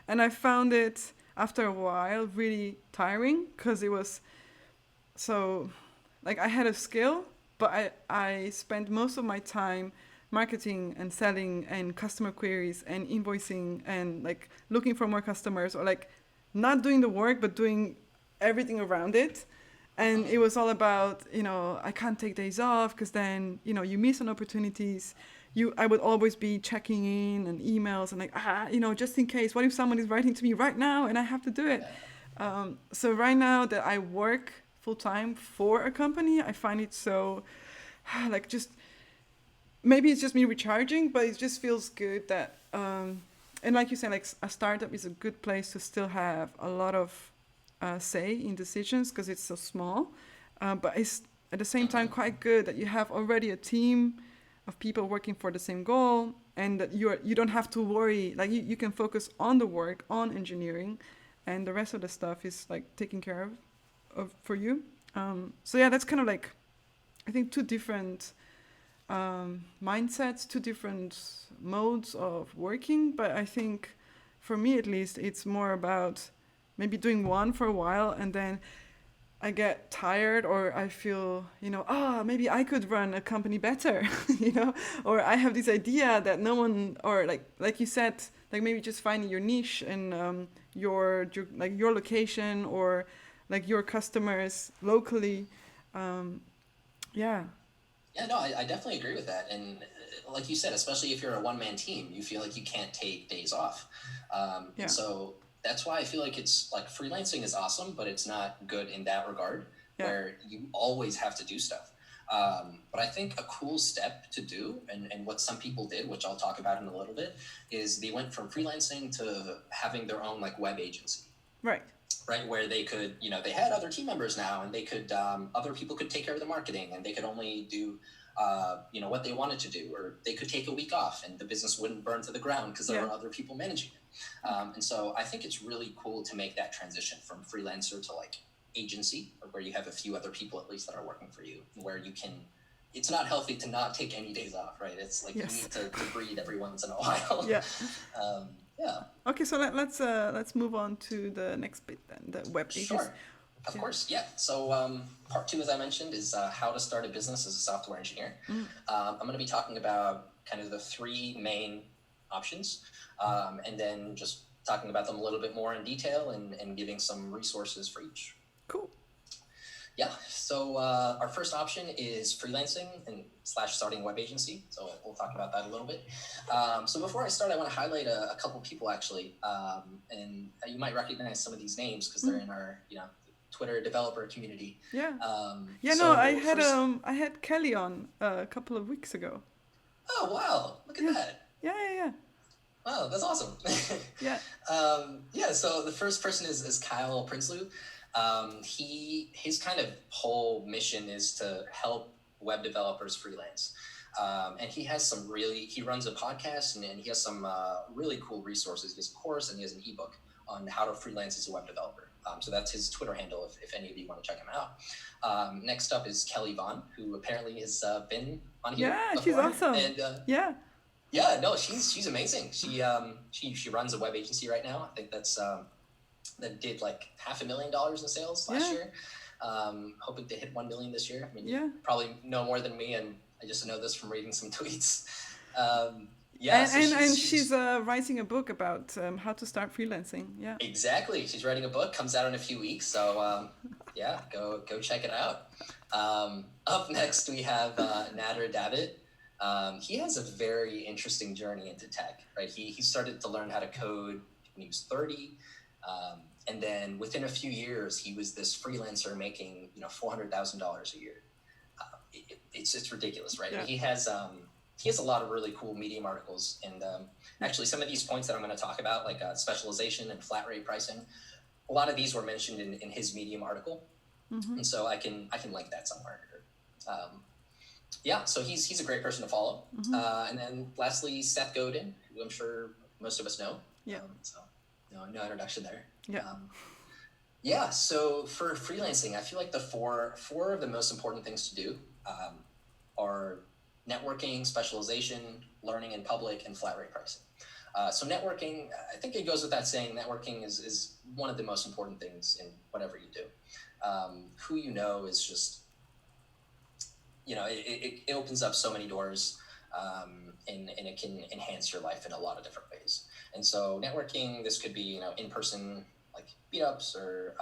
And I found it after a while really tiring because it was so, like, I had a skill, but I spent most of my time marketing and selling and customer queries and invoicing and like looking for more customers, or like not doing the work but doing everything around it. And it was all about, I can't take days off because then, you miss on opportunities. I would always be checking in and emails and like, just in case, what if someone is writing to me right now and I have to do it? So right now that I work full time for a company, I find it so like, just maybe it's just me recharging, but it just feels good that and like you said, like, a startup is a good place to still have a lot of say in decisions because it's so small, but it's at the same time quite good that you have already a team of people working for the same goal, and that you don't have to worry, like you can focus on the work, on engineering, and the rest of the stuff is like taken care of for you. So yeah, that's kind of like, I think, two different mindsets, two different modes of working. But I think for me at least, it's more about maybe doing one for a while and then I get tired, or I feel, maybe I could run a company better, or I have this idea that no one, or like you said, like maybe just finding your niche and your location, or like your customers locally. Yeah. Yeah, no, I definitely agree with that. And like you said, especially if you're a one-man team, you feel like you can't take days off. Yeah. And so that's why I feel like it's like freelancing is awesome, but it's not good in that regard, where you always have to do stuff. But I think a cool step to do, and what some people did, which I'll talk about in a little bit, is they went from freelancing to having their own like web agency. Right, where they could, they had other team members now, and they could, other people could take care of the marketing, and they could only do, what they wanted to do, or they could take a week off, and the business wouldn't burn to the ground because there were other people managing it. And so I think it's really cool to make that transition from freelancer to like agency, or where you have a few other people at least that are working for you, where you can. It's not healthy to not take any days off, right? It's like you need to breathe every once in a while. Yeah. Okay, so let's move on to the next bit then, the web agency. Sure. Of course, yeah. So part 2, as I mentioned, is how to start a business as a software engineer. I'm going to be talking about kind of the 3 main options, and then just talking about them a little bit more in detail and giving some resources for each. Cool. Yeah, so our first option is freelancing and / starting a web agency. So we'll talk about that a little bit. So before I start, I want to highlight a couple people actually, and you might recognize some of these names because they're in our Twitter developer community. I had Kelly on a couple of weeks ago. Oh wow! Look at that. Yeah. Wow, that's awesome. So the first person is Kyle Prinsloo. His kind of whole mission is to help web developers freelance. And he runs a podcast, and he has some really cool resources. He has a course and he has an ebook on how to freelance as a web developer. So that's his Twitter handle if any of you want to check him out. Next up is Kelly Vaughn, who apparently has been on here before. She's awesome. And, she's amazing. She runs a web agency right now. I think that did like $500,000 in sales last year. Hoping to hit 1 million this year. I mean, you probably know more than me, and I just know this from reading some tweets. She's writing a book about how to start freelancing. Yeah, exactly. She's writing a book, comes out in a few weeks. So go check it out. Up next we have Nader David. He has a very interesting journey into tech. Right, he started to learn how to code when he was 30. And then within a few years, he was this freelancer making, $400,000 a year. It's just ridiculous, right? Yeah. He has a lot of really cool Medium articles, and actually some of these points that I'm going to talk about, like specialization and flat rate pricing, a lot of these were mentioned in his Medium article, and so I can link that somewhere. So he's a great person to follow. And then lastly, Seth Godin, who I'm sure most of us know. Yeah. So no introduction there. Yeah. So for freelancing, I feel like the four of the most important things to do are networking, specialization, learning in public, and flat rate pricing. So networking, I think it goes without saying, networking is one of the most important things in whatever you do. Who you know is just, it opens up so many doors, and it can enhance your life in a lot of different ways. And so networking, this could be, in-person, like meetups, or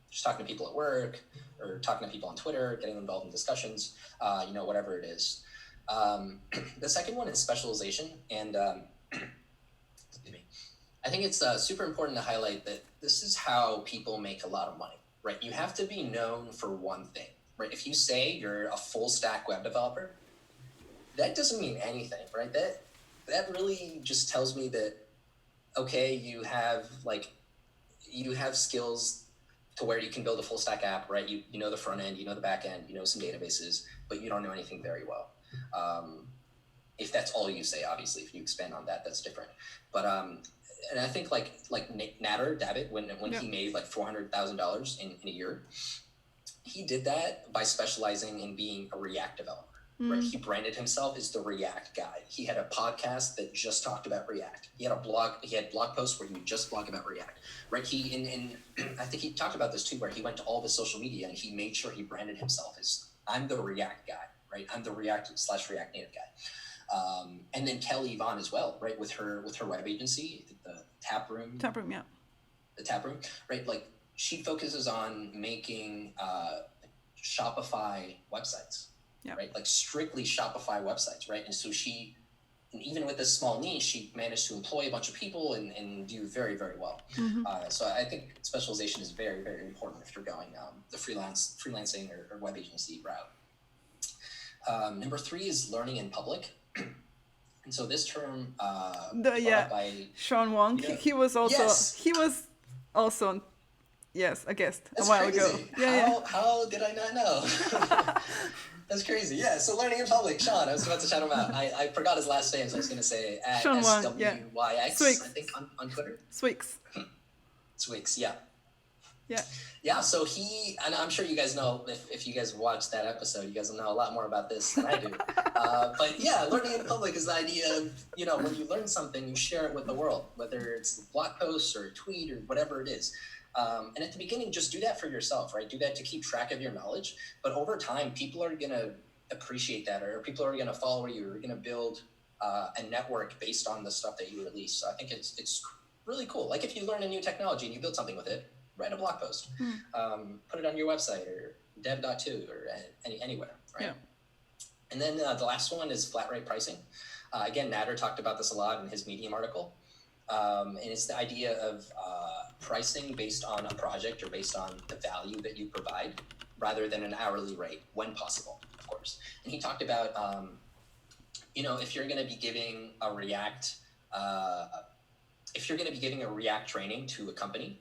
just talking to people at work, or talking to people on Twitter, getting involved in discussions, whatever it is. The second one is specialization. And excuse me. I think it's super important to highlight that this is how people make a lot of money, right? You have to be known for one thing, right? If you say you're a full stack web developer, that doesn't mean anything, right? That really just tells me that, okay, you have skills to where you can build a full stack app, right? You know the front end, you know the back end, you know some databases, but you don't know anything very well. If that's all you say, obviously, if you expand on that, that's different. But and I think like Nader Dabit, when he made like $400,000 in a year, he did that by specializing in being a React developer. Right? He branded himself as the React guy. He had a podcast that just talked about React. He had blog posts where he would just blog about React. Right? I think he talked about this too, where he went to all the social media and he made sure he branded himself as, I'm the React guy, right? I'm the React/React Native guy. And then Kelly Yvonne as well, right? With her web agency, the Taproom. Yeah. The Taproom, right? Like she focuses on making Shopify websites. Yeah. Right, like strictly Shopify websites, right? And so and even with this small niche, she managed to employ a bunch of people and do very, very well. So I think specialization is very, very important if you're going the freelancing or web agency route. Number 3 is learning in public. And so this term by Sean Wong, he was also yes, a guest a while ago. How did I not know? That's crazy. Yeah. So learning in public, Sean. I was about to shout him out. I forgot his last name, so I was going to say at SWYX, I think on Twitter. SWYX. SWYX. Yeah. Yeah. Yeah. So and I'm sure you guys know, if you guys watched that episode, you guys will know a lot more about this than I do. But yeah, learning in public is the idea of, when you learn something, you share it with the world, whether it's a blog post or a tweet or whatever it is. And at the beginning, just do that for yourself, right? Do that to keep track of your knowledge. But over time, people are going to appreciate that, or people are going to follow you, or going to build a network based on the stuff that you release. So I think it's really cool. Like if you learn a new technology and you build something with it, write a blog post, put it on your website or dev.to or anywhere, right? Yeah. And then the last one is flat rate pricing. Again, Nader talked about this a lot in his Medium article. And it's the idea of pricing based on a project or based on the value that you provide rather than an hourly rate when possible, of course. And he talked about, if you're going to be giving a React training to a company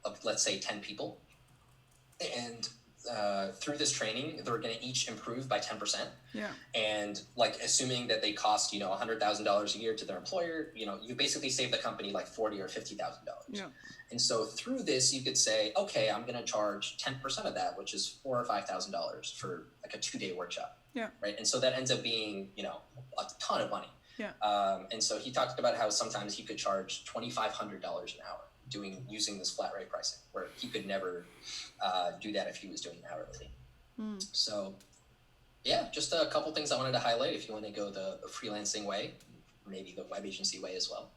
of, let's say, 10 people, and through this training, they're going to each improve by 10%. Yeah. And like, assuming that they cost, $100,000 a year to their employer, you basically save the company like $40,000 or $50,000. Yeah. And so through this, you could say, okay, I'm going to charge 10% of that, which is $4,000 or $5,000 for like a 2-day workshop. Yeah. Right. And so that ends up being, a ton of money. Yeah. And so he talked about how sometimes he could charge $2,500 an hour using this flat rate pricing, where he could never do that if he was doing hourly. So yeah, just a couple things I wanted to highlight if you want to go the freelancing way, maybe the web agency way as well.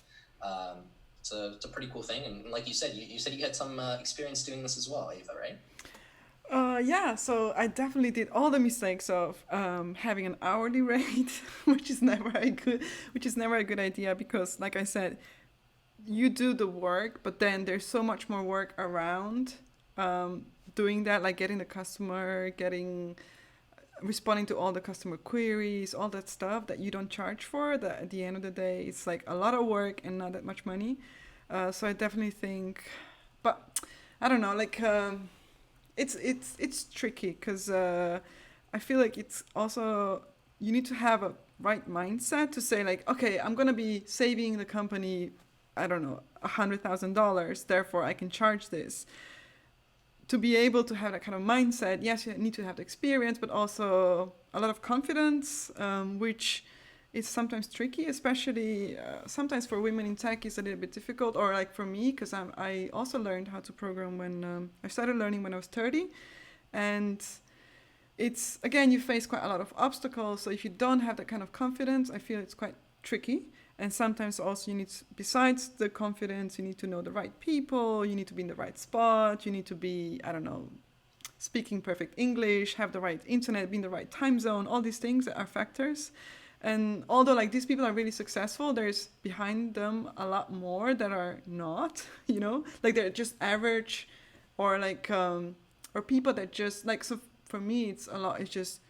So it's a pretty cool thing. And like you said, you said you had some experience doing this as well, Eva, right? Yeah, so I definitely did all the mistakes of having an hourly rate, which is never a good idea because, like I said, you do the work, but then there's so much more work around doing that, like getting the customer, getting responding to all the customer queries, all that stuff that you don't charge for. That at the end of the day, it's like a lot of work and not that much money. So I definitely think, but I don't know, like it's tricky because I feel like it's also you need to have a right mindset to say like, okay, I'm gonna be saving the company, I don't know, $100,000, therefore I can charge this. To be able to have that kind of mindset, yes, you need to have the experience, but also a lot of confidence, which is sometimes tricky, especially sometimes for women in tech is a little bit difficult, or like for me, because I also learned how to program when I started learning when I was 30, and it's again you face quite a lot of obstacles. So if you don't have that kind of confidence, I feel it's quite tricky. And sometimes also you need, besides the confidence, you need to know the right people, you need to be in the right spot, you need to be, I don't know, speaking perfect English, have the right internet, be in the right time zone, all these things are factors. And although like these people are really successful, there's behind them a lot more that are not, you know, like they're just average, or like, or people that just like, so for me, it's a lot, it's just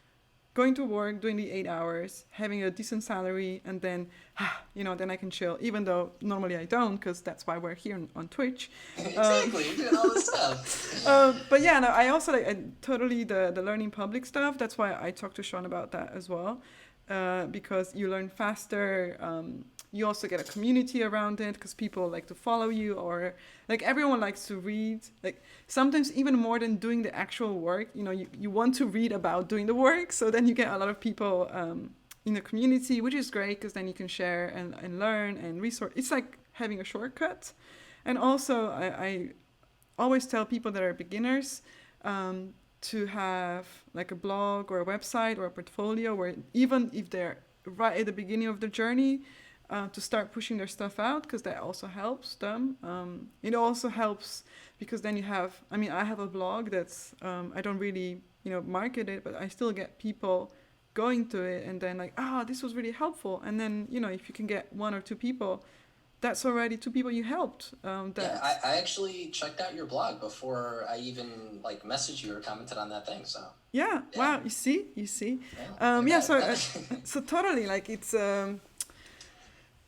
going to work, doing the 8 hours, having a decent salary, and then, you know, then I can chill. Even though normally I don't, because that's why we're here on Twitch. Exactly, you're doing all this stuff. But yeah, no, I also like totally the learning public stuff. That's why I talked to Sean about that as well, because you learn faster. You also get a community around it because people like to follow you, or like everyone likes to read, like sometimes even more than doing the actual work, you know, you want to read about doing the work. So then you get a lot of people in the community, which is great because then you can share and learn and resource. It's like having a shortcut. And also I always tell people that are beginners to have like a blog or a website or a portfolio where even if they're right at the beginning of the journey, to start pushing their stuff out, because that also helps them. It also helps because then you have, I mean, I have a blog that's, I don't really, you know, market it, but I still get people going to it and then like, this was really helpful. And then, you know, if you can get one or two people, that's already two people you helped. Yeah, I actually checked out your blog before I even like messaged you or commented on that thing. So yeah. Wow, you see. Yeah, So totally like it's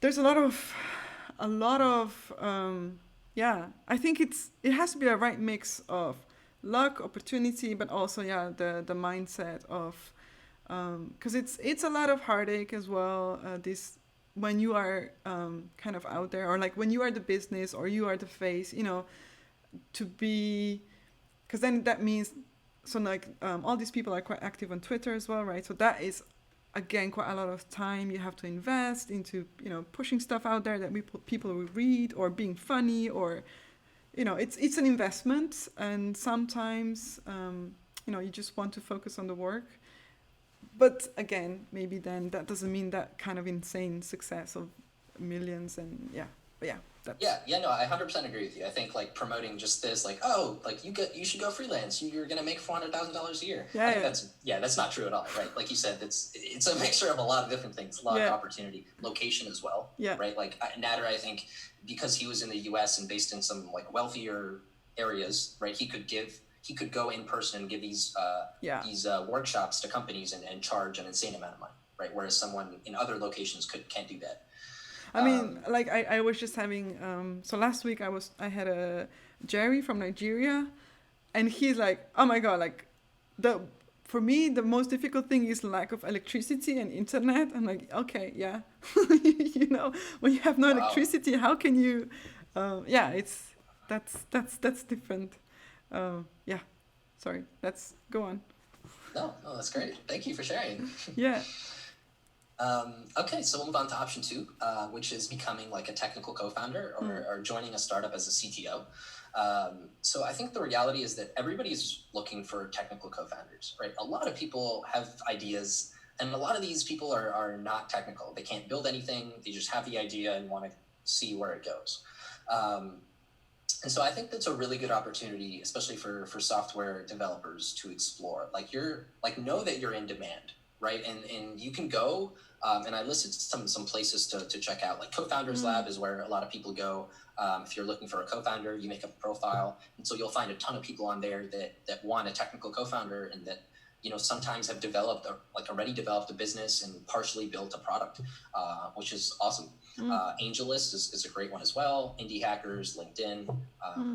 there's a lot of I think it has to be a right mix of luck, opportunity, but also the mindset of because it's a lot of heartache as well, this when you are kind of out there, or like when you are the business or you are the face, you know, to be, because then that means, so like all these people are quite active on Twitter as well, right? So that is again quite a lot of time you have to invest into, you know, pushing stuff out there that people will read, or being funny, or, you know, it's an investment. And sometimes you know, you just want to focus on the work, but again, maybe then that doesn't mean that kind of insane success of millions. And but that's no, I 100% agree with you. I think like promoting just this, like, oh, like you should go freelance. You're gonna make $400,000 a year. I think that's not true at all, right? Like you said, it's a mixture of a lot of different things, a lot of opportunity, location as well, right? Like Nader, I think because he was in the U.S. and based in some like wealthier areas, right? He could go in person and give these workshops to companies and charge an insane amount of money, right? Whereas someone in other locations can't do that. I mean, like I was just having so last week I had a Jerry from Nigeria, and he's like, oh my god, like for me the most difficult thing is lack of electricity and internet. I'm like, okay, yeah, you know, when you have no electricity, how can you? That's different. Sorry, let's go on. No, that's great. Thank you for sharing. Yeah. Okay, so we'll move on to option 2, which is becoming like a technical co-founder or joining a startup as a CTO. So I think the reality is that everybody's looking for technical co-founders, right? A lot of people have ideas, and a lot of these people are not technical. They can't build anything. They just have the idea and want to see where it goes. And so I think that's a really good opportunity, especially for software developers to explore. Like know that you're in demand, right? And you can go And I listed some places to check out. Like Co-Founders Lab is where a lot of people go. If you're looking for a co-founder, you make a profile, and so you'll find a ton of people on there that want a technical co-founder and that sometimes have already developed a business and partially built a product, which is awesome. AngelList is a great one as well. Indie Hackers, LinkedIn.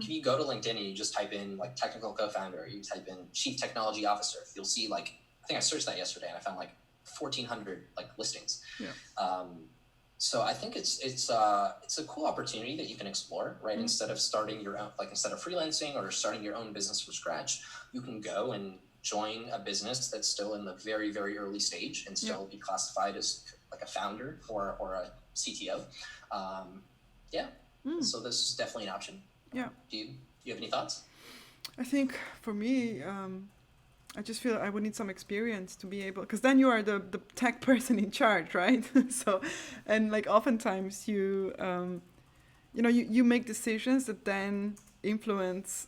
If you go to LinkedIn and you just type in like technical co-founder, you type in chief technology officer, you'll see like, I think I searched that yesterday and I found like 1,400 like listings. Yeah. So I think it's a cool opportunity that you can explore, right? Instead of starting your own, like instead of freelancing or starting your own business from scratch, you can go and join a business that's still in the very, very early stage and still be classified as like a founder or a CTO. So this is definitely an option. Yeah. Do you have any thoughts? I think for me, I just feel I would need some experience to be able, because then you are the tech person in charge, right? So, and like oftentimes you make decisions that then influence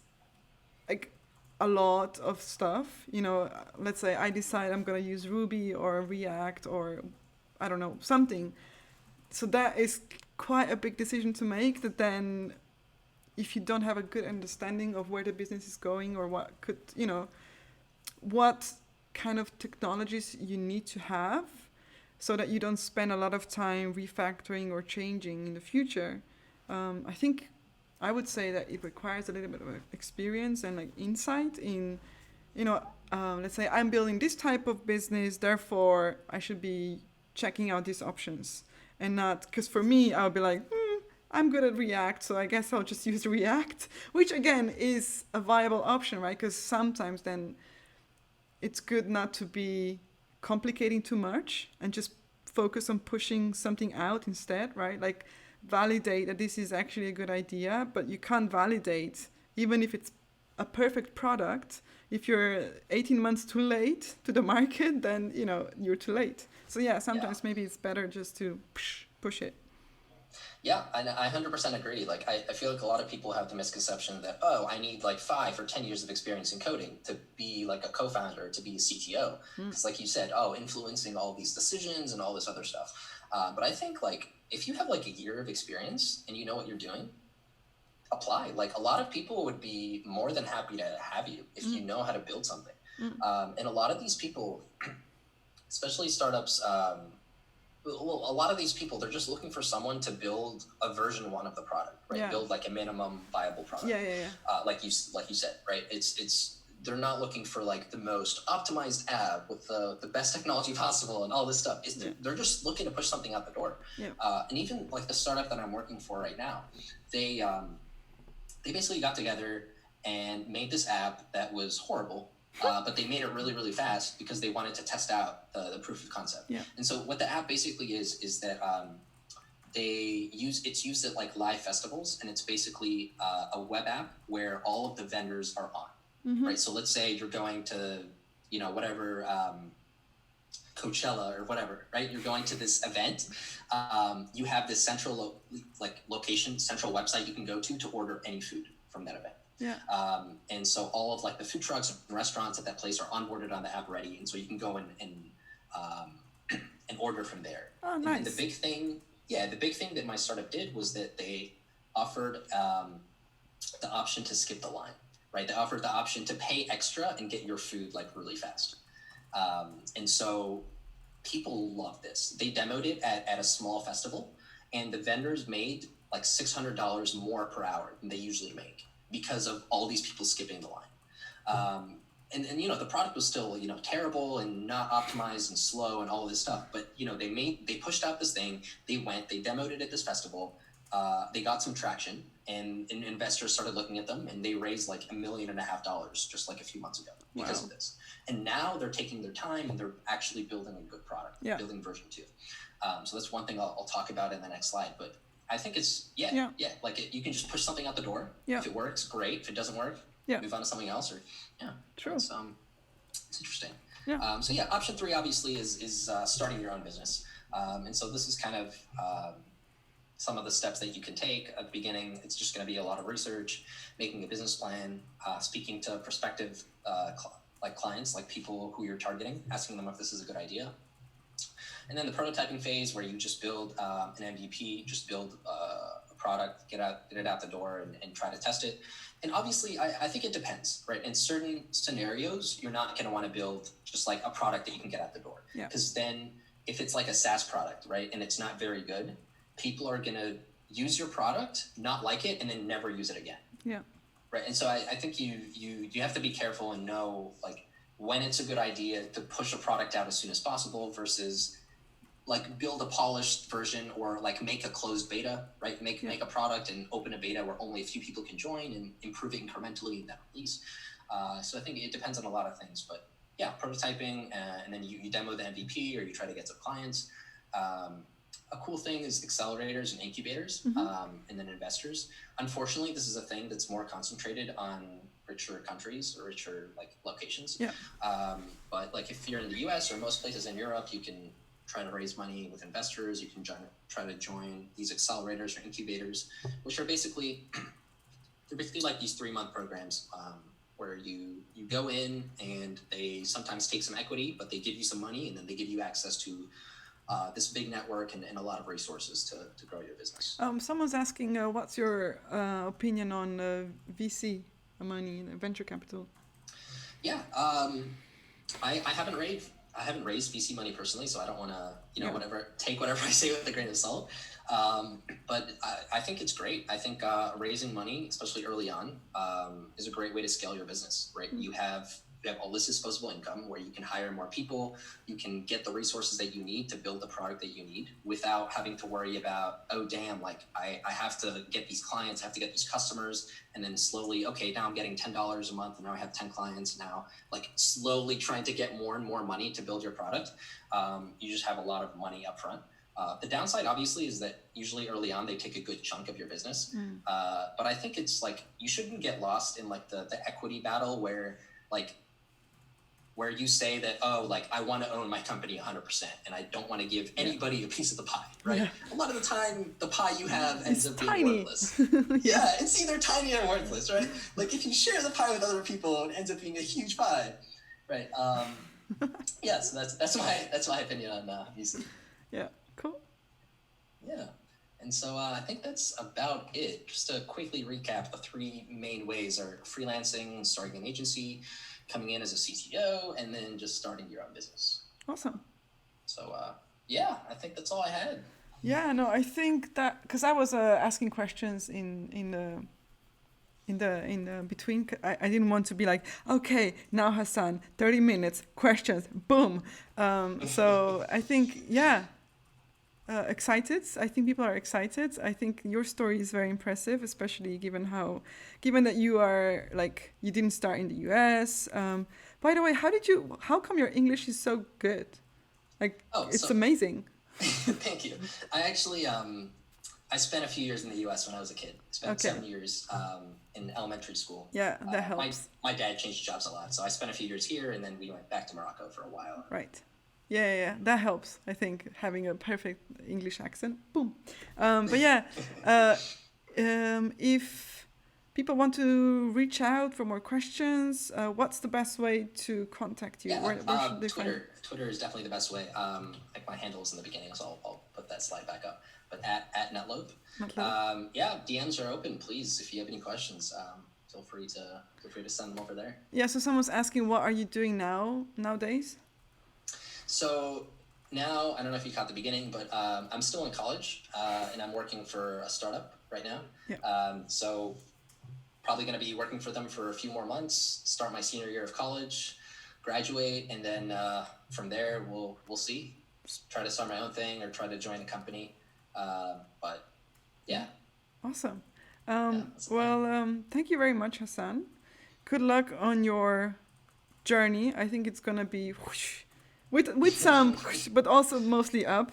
like a lot of stuff. Let's say I decide I'm going to use Ruby or React or I don't know, something. So that is quite a big decision to make, that then if you don't have a good understanding of where the business is going or what could, what kind of technologies you need to have so that you don't spend a lot of time refactoring or changing in the future. I think I would say that it requires a little bit of experience and like insight in, let's say I'm building this type of business, therefore I should be checking out these options. And not, because for me, I'll be like, I'm good at React, so I guess I'll just use React, which again is a viable option, right? Because sometimes then it's good not to be complicating too much and just focus on pushing something out instead, right? Like validate that this is actually a good idea, but you can't validate, even if it's a perfect product, if you're 18 months too late to the market, then, you're too late. So yeah, sometimes maybe it's better just to push it. Yeah, and I 100% agree. Like, I feel like a lot of people have the misconception that, I need like 5 or 10 years of experience in coding to be like a co-founder, to be a CTO. Because like you said, influencing all these decisions and all this other stuff. But I think like, if you have like a year of experience and you know what you're doing, apply. Like a lot of people would be more than happy to have you if you know how to build something. And a lot of these people, especially startups, a lot of these people, they're just looking for someone to build a version 1 of the product, right? Yeah. Build like a minimum viable product. Yeah. Like you said, right? It's they're not looking for like the most optimized app with the best technology possible and all this stuff. They're just looking to push something out the door. Yeah. And even like the startup that I'm working for right now, they basically got together and made this app that was horrible. But they made it really, really fast because they wanted to test out the proof of concept. Yeah. And so what the app basically is that it's used at like live festivals, and it's basically a web app where all of the vendors are on, right? So let's say you're going to, whatever, Coachella or whatever, right? You're going to this event. You have this central location, central website you can go to order any food from that event. Yeah. And so all of like the food trucks and restaurants at that place are onboarded on the app already, and so you can go and order from there. Oh, nice. And the big thing that my startup did was that they offered the option to skip the line, right? They offered the option to pay extra and get your food like really fast. And so people love this. They demoed it at a small festival, and the vendors made like $600 more per hour than they usually make, because of all these people skipping the line. And the product was still, terrible and not optimized and slow and all this stuff. But, they pushed out this thing, they demoed it at this festival, they got some traction, and investors started looking at them, and they raised like $1.5 million just like a few months ago because of this. And now they're taking their time and they're actually building a good product, building version 2. So that's one thing I'll talk about in the next slide. But I think it's, like you can just push something out the door. Yeah. If it works, great. If it doesn't work, move on to something else. True. It's interesting. Yeah. So option 3 obviously is starting your own business. And so this is kind of some of the steps that you can take at the beginning. It's just going to be a lot of research, making a business plan, speaking to prospective clients, like people who you're targeting, asking them if this is a good idea. And then the prototyping phase where you just build an MVP, just build a product, get it out the door and try to test it. And obviously, I think it depends, right? In certain scenarios, you're not going to want to build just like a product that you can get out the door. Because then if it's like a SaaS product, right, and it's not very good, people are going to use your product, not like it, and then never use it again. Yeah. Right. And so I think you have to be careful and know like when it's a good idea to push a product out as soon as possible versus like build a polished version or like make a closed beta, right? Make a product and open a beta where only a few people can join and improve it incrementally and then release. So I think it depends on a lot of things, but yeah, prototyping and then you demo the MVP or you try to get some clients. A cool thing is accelerators and incubators and then investors. Unfortunately, this is a thing that's more concentrated on richer countries or richer like locations. Yeah. But like if you're in the US or most places in Europe, you can try to raise money with investors. You can try to join these accelerators or incubators, which are basically like these 3-month programs where you go in and they sometimes take some equity, but they give you some money and then they give you access to this big network and a lot of resources to grow your business. Someone's asking, what's your opinion on VC money, venture capital? Yeah, I haven't raised VC money personally, so I don't want to, take whatever I say with a grain of salt. But I think it's great. I think raising money, especially early on, is a great way to scale your business, right? You have all this disposable income where you can hire more people, you can get the resources that you need to build the product that you need without having to worry about, oh, damn, like I have to get these clients, I have to get these customers, and then slowly, okay, now I'm getting $10 a month and now I have 10 clients now, like slowly trying to get more and more money to build your product. You just have a lot of money up front. The downside, obviously, is that usually early on, they take a good chunk of your business. But I think it's like, you shouldn't get lost in like the equity battle where you say that, oh, like I want to own my company 100% and I don't want to give anybody a piece of the pie, right? Yeah. A lot of the time, the pie you have ends up being worthless. Yeah, it's either tiny or worthless, right? Like if you share the pie with other people, it ends up being a huge pie, right? Yeah, so that's my opinion on VC. Yeah, cool. Yeah, and so I think that's about it. Just to quickly recap, the 3 main ways are freelancing, starting an agency, coming in as a CTO, and then just starting your own business. Awesome. So yeah, I think that's all I had. Yeah, no, I think that because I was asking questions in the between. I didn't want to be like, okay, now Hassan, 30 minutes, questions, boom. So I think, yeah. Excited. I think people are excited. I think your story is very impressive, especially given that you are like, you didn't start in the US. By the way, how come your English is so good? Like, it's amazing. Thank you. I actually, I spent a few years in the US when I was a kid. I spent 7 years in elementary school. Yeah, that helps. My dad changed jobs a lot. So I spent a few years here and then we went back to Morocco for a while. Right. Yeah, that helps. I think having a perfect English accent, boom. But yeah, if people want to reach out for more questions, what's the best way to contact you? Yeah, where should they find? Twitter is definitely the best way. Like my handle is in the beginning, so I'll put that slide back up. But at Netlope. Yeah, DMs are open. Please, if you have any questions, feel free to send them over there. Yeah. So someone's asking, what are you doing nowadays? So now, I don't know if you caught the beginning, but I'm still in college and I'm working for a startup right now. Yeah. So probably going to be working for them for a few more months, start my senior year of college, graduate, and then from there we'll see. Try to start my own thing or try to join a company. But yeah. Awesome. Thank you very much, Hassan. Good luck on your journey. I think it's going to be whoosh, with some, but also mostly up.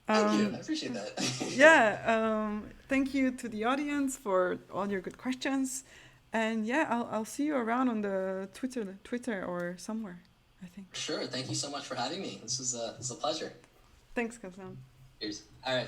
Thank you. I appreciate that. Yeah. Thank you to the audience for all your good questions. And yeah, I'll see you around on the Twitter or somewhere, I think. Sure. Thank you so much for having me. This is a pleasure. Thanks, Hassan. Cheers. All right.